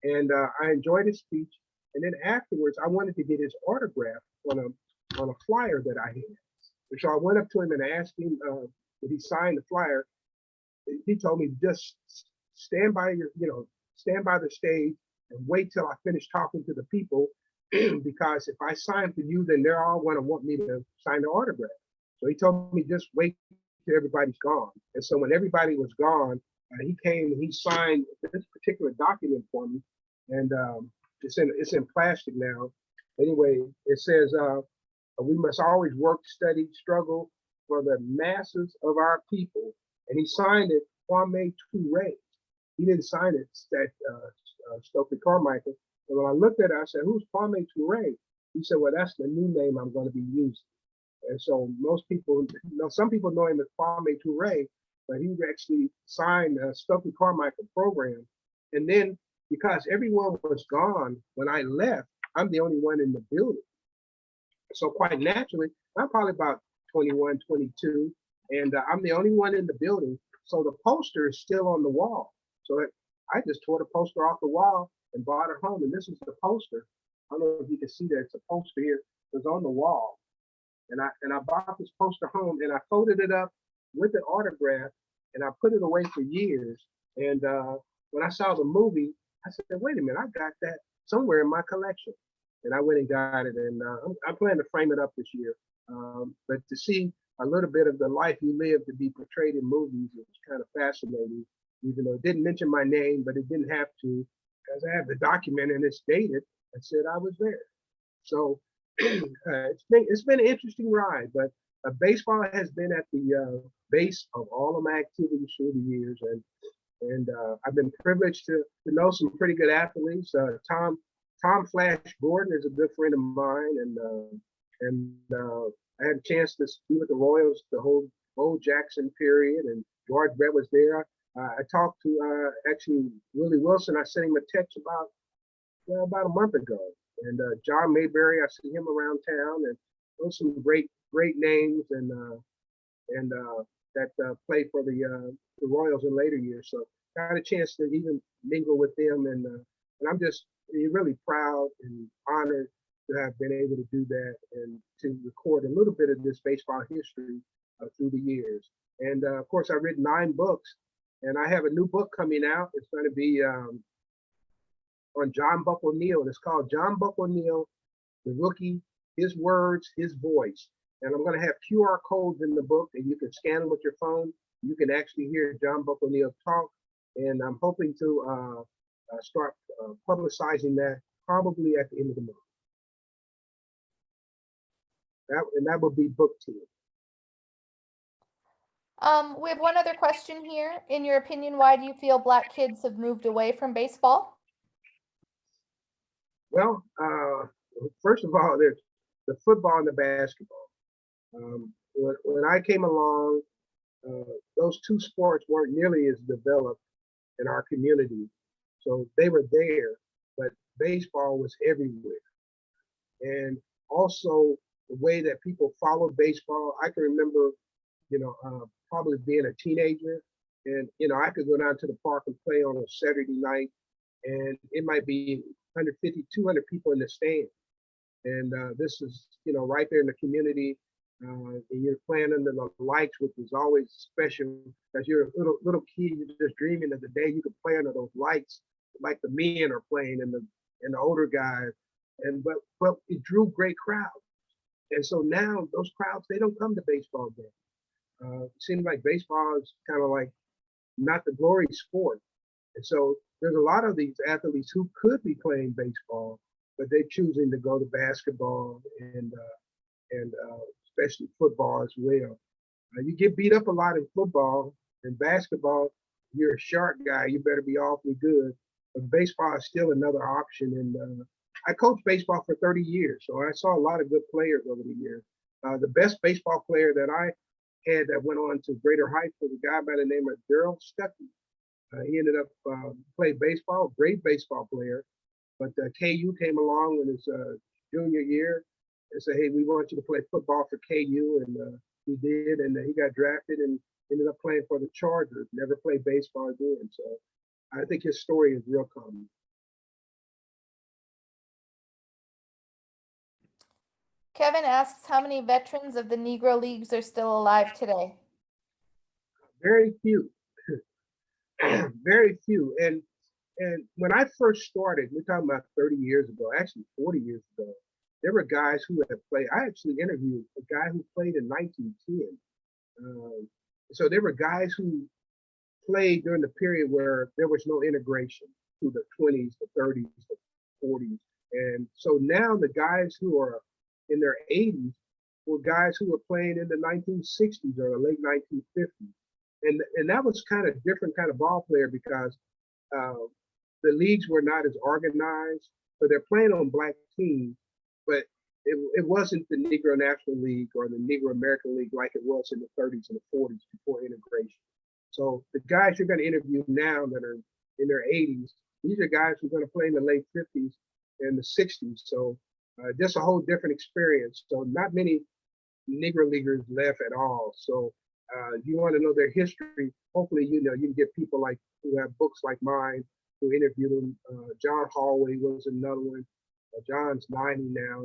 and I enjoyed his speech. And then afterwards, I wanted to get his autograph on a flyer that I had. And so I went up to him and asked him if he signed the flyer. He told me, just stand by the stage and wait till I finish talking to the people, because if I sign for you, then they're all going to want me to sign the autograph. So he told me, just wait till everybody's gone. And so when everybody was gone, he came and he signed this particular document for me, and it's in plastic now. Anyway, it says, we must always work, study, struggle for the masses of our people. And he signed it, Kwame Ture. He didn't sign it, Stokely Carmichael. And when I looked at it, I said, who's Kwame Ture? He said, well, that's the new name I'm going to be using. And so most people, some people know him as Kwame Ture, but he actually signed the Stokely Carmichael program. And then because everyone was gone when I left, I'm the only one in the building. So quite naturally, I'm probably about 21, 22, and I'm the only one in the building. So the poster is still on the wall. So I just tore the poster off the wall and brought it home. And this is the poster. I don't know if you can see that. It's a poster here. It's on the wall. And I brought this poster home, and I folded it up with the autograph, and I put it away for years. And when I saw the movie, I said, wait a minute, I got that somewhere in my collection. And I went and got it, and I plan to frame it up this year. But to see a little bit of the life you live to be portrayed in movies is kind of fascinating, even though it didn't mention my name, but it didn't have to, because I have the document and it's dated. I said I was there. So it's been an interesting ride, but baseball has been at the base of all of my activities through the years. And I've been privileged to know some pretty good athletes. Tom Flash Gordon is a good friend of mine, and I had a chance to be with the Royals the whole Bo Jackson period, and George Brett was there. I talked to actually Willie Wilson. I sent him a text about a month ago, and John Mayberry. I see him around town, and those some great names, and that played for the Royals in later years. So got a chance to even mingle with them, and I'm just really proud and honored to have been able to do that and to record a little bit of this baseball history through the years. And of course, I've written 9 books, and I have a new book coming out. It's going to be on John Buck O'Neill, and it's called John Buck O'Neill, the Rookie, His Words, His Voice. And I'm going to have QR codes in the book, and you can scan them with your phone. You can actually hear John Buck O'Neill talk, and I'm hoping to start publicizing that probably at the end of the month. That will be book 2. We have one other question here. In your opinion, why do you feel Black kids have moved away from baseball? Well, first of all, there's the football and the basketball. When I came along, those 2 sports weren't nearly as developed in our community. So they were there, but baseball was everywhere. And also the way that people followed baseball, I can remember, probably being a teenager, and, I could go down to the park and play on a Saturday night, and it might be 150, 200 people in the stand. And this is, right there in the community. And you're playing under the lights, which is always special because you're a little kid. You're just dreaming of the day you could play under those lights, like the men are playing and the older guys. But it drew great crowds. And so now those crowds, they don't come to baseball games. It seems like baseball is kind of like not the glory sport. And so there's a lot of these athletes who could be playing baseball, but they're choosing to go to basketball and especially football as well. You get beat up a lot in football and basketball. You're a sharp guy. You better be awfully good. But baseball is still another option. And I coached baseball for 30 years, so I saw a lot of good players over the years. The best baseball player that I had that went on to greater heights was a guy by the name of Daryl Stuckey. He ended up playing baseball, great baseball player. But KU came along in his junior year and said, hey, we want you to play football for KU. And he did, and he got drafted and ended up playing for the Chargers, never played baseball again. So I think his story is real common. Kevin asks, how many veterans of the Negro Leagues are still alive today? Very few. Very few. And when I first started, we're talking about 30 years ago, actually 40 years ago, there were guys who had played. I actually interviewed a guy who played in 1910. So there were guys who played during the period where there was no integration through the 20s, the 30s, the 40s. And so now the guys who are in their 80s were guys who were playing in the 1960s or the late 1950s. And that was kind of different kind of ball player because the leagues were not as organized. So they're playing on black teams, but it wasn't the Negro National League or the Negro American League like it was in the 30s and the 40s before integration. So the guys you're going to interview now that are in their 80s, these are guys who are going to play in the late 50s and the 60s. So just a whole different experience. So not many Negro leaguers left at all. So if you want to know their history, hopefully, you can get people like who have books like mine who interview them. John Hallway was another one. John's 90 now,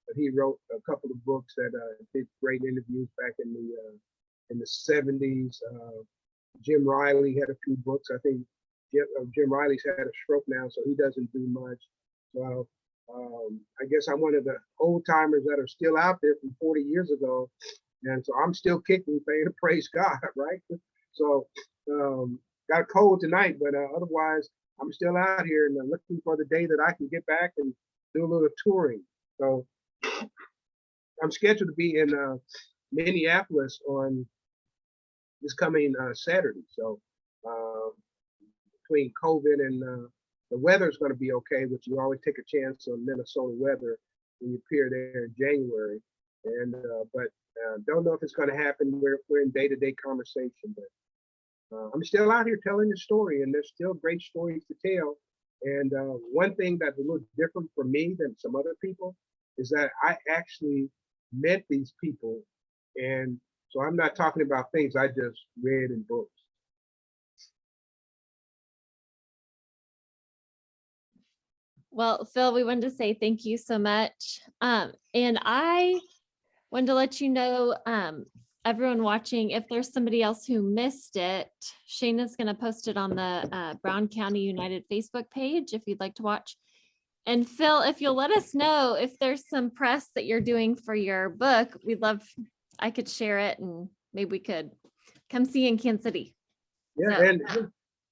but he wrote a couple of books that did great interviews back in the 70s. Jim Riley had a few books. I think Jim Riley's had a stroke now, so he doesn't do much. So I guess I'm one of the old timers that are still out there from 40 years ago. And so I'm still kicking, praise God, right? So got a cold tonight, but otherwise I'm still out here and looking for the day that I can get back and do a little touring. So I'm scheduled to be in Minneapolis on this coming Saturday. So between COVID and the weather's going to be okay, which you always take a chance on Minnesota weather when you appear there in January. And but don't know if it's going to happen. We're in day-to-day conversation, but I'm still out here telling the story, and there's still great stories to tell. And one thing that's a little different for me than some other people is that I actually met these people, and so I'm not talking about things I just read in books. Well, Phil, we wanted to say thank you so much. And I wanted to let you know, everyone watching, if there's somebody else who missed it, Shayna's going to post it on the Brown County United Facebook page if you'd like to watch. And Phil, if you'll let us know if there's some press that you're doing for your book, I could share it and maybe we could come see you in Kansas City. Yeah, So, and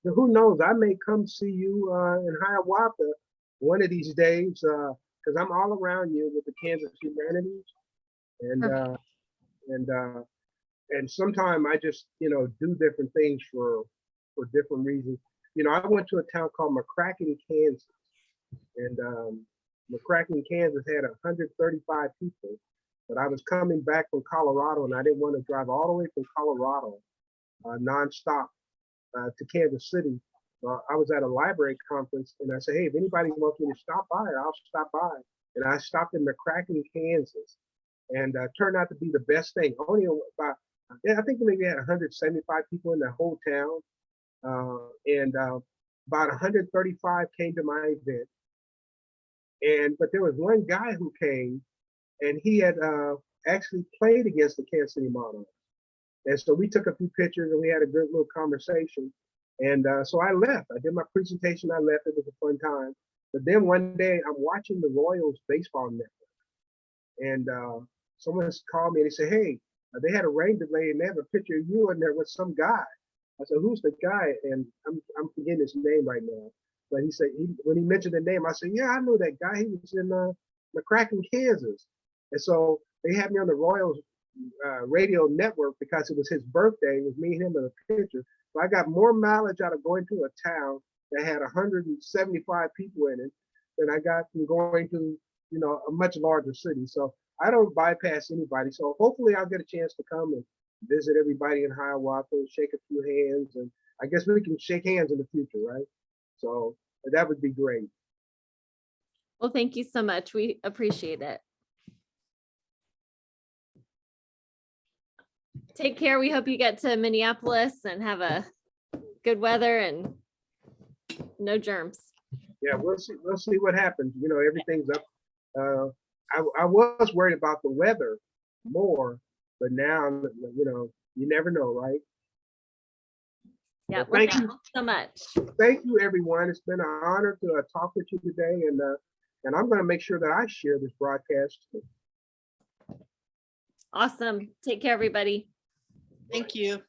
who knows, I may come see you in Hiawatha one of these days, because I'm all around you with the Kansas Humanities, and sometime I just do different things for different reasons. I went to a town called McCracken, Kansas, and McCracken, Kansas had 135 people, but I was coming back from Colorado, and I didn't want to drive all the way from Colorado nonstop to Kansas City. I was at a library conference, and I said, hey, if anybody wants me to stop by, I'll stop by. And I stopped in McCracken, Kansas, and turned out to be the best thing. Only about, I think maybe had 175 people in the whole town, and about 135 came to my event. But there was one guy who came, and he had actually played against the Kansas City Monarchs. And so we took a few pictures, and we had a good little conversation. And so I left. I did my presentation. I left. It was a fun time. But then one day I'm watching the Royals baseball network, and someone called me and they said, "Hey, they had a rain delay and they have a picture of you in there with some guy." I said, "Who's the guy?" And I'm forgetting his name right now. But he said when he mentioned the name, I said, "Yeah, I know that guy. He was in McCracken, Kansas." And so they had me on the Royals radio network because it was his birthday. It was me and him in a picture. So I got more mileage out of going to a town that had 175 people in it than I got from going to, a much larger city. So I don't bypass anybody. So hopefully I'll get a chance to come and visit everybody in Hiawatha and shake a few hands. And I guess we can shake hands in the future, right? So that would be great. well, thank you so much. We appreciate it. Take care. We hope you get to Minneapolis and have a good weather and no germs. Yeah, we'll see what happens. Everything's up. I was worried about the weather more, but now, you never know, right? Yeah, well, thank you so much. Thank you, everyone. It's been an honor to talk with you today, and I'm going to make sure that I share this broadcast. Awesome. Take care, everybody. Thank you.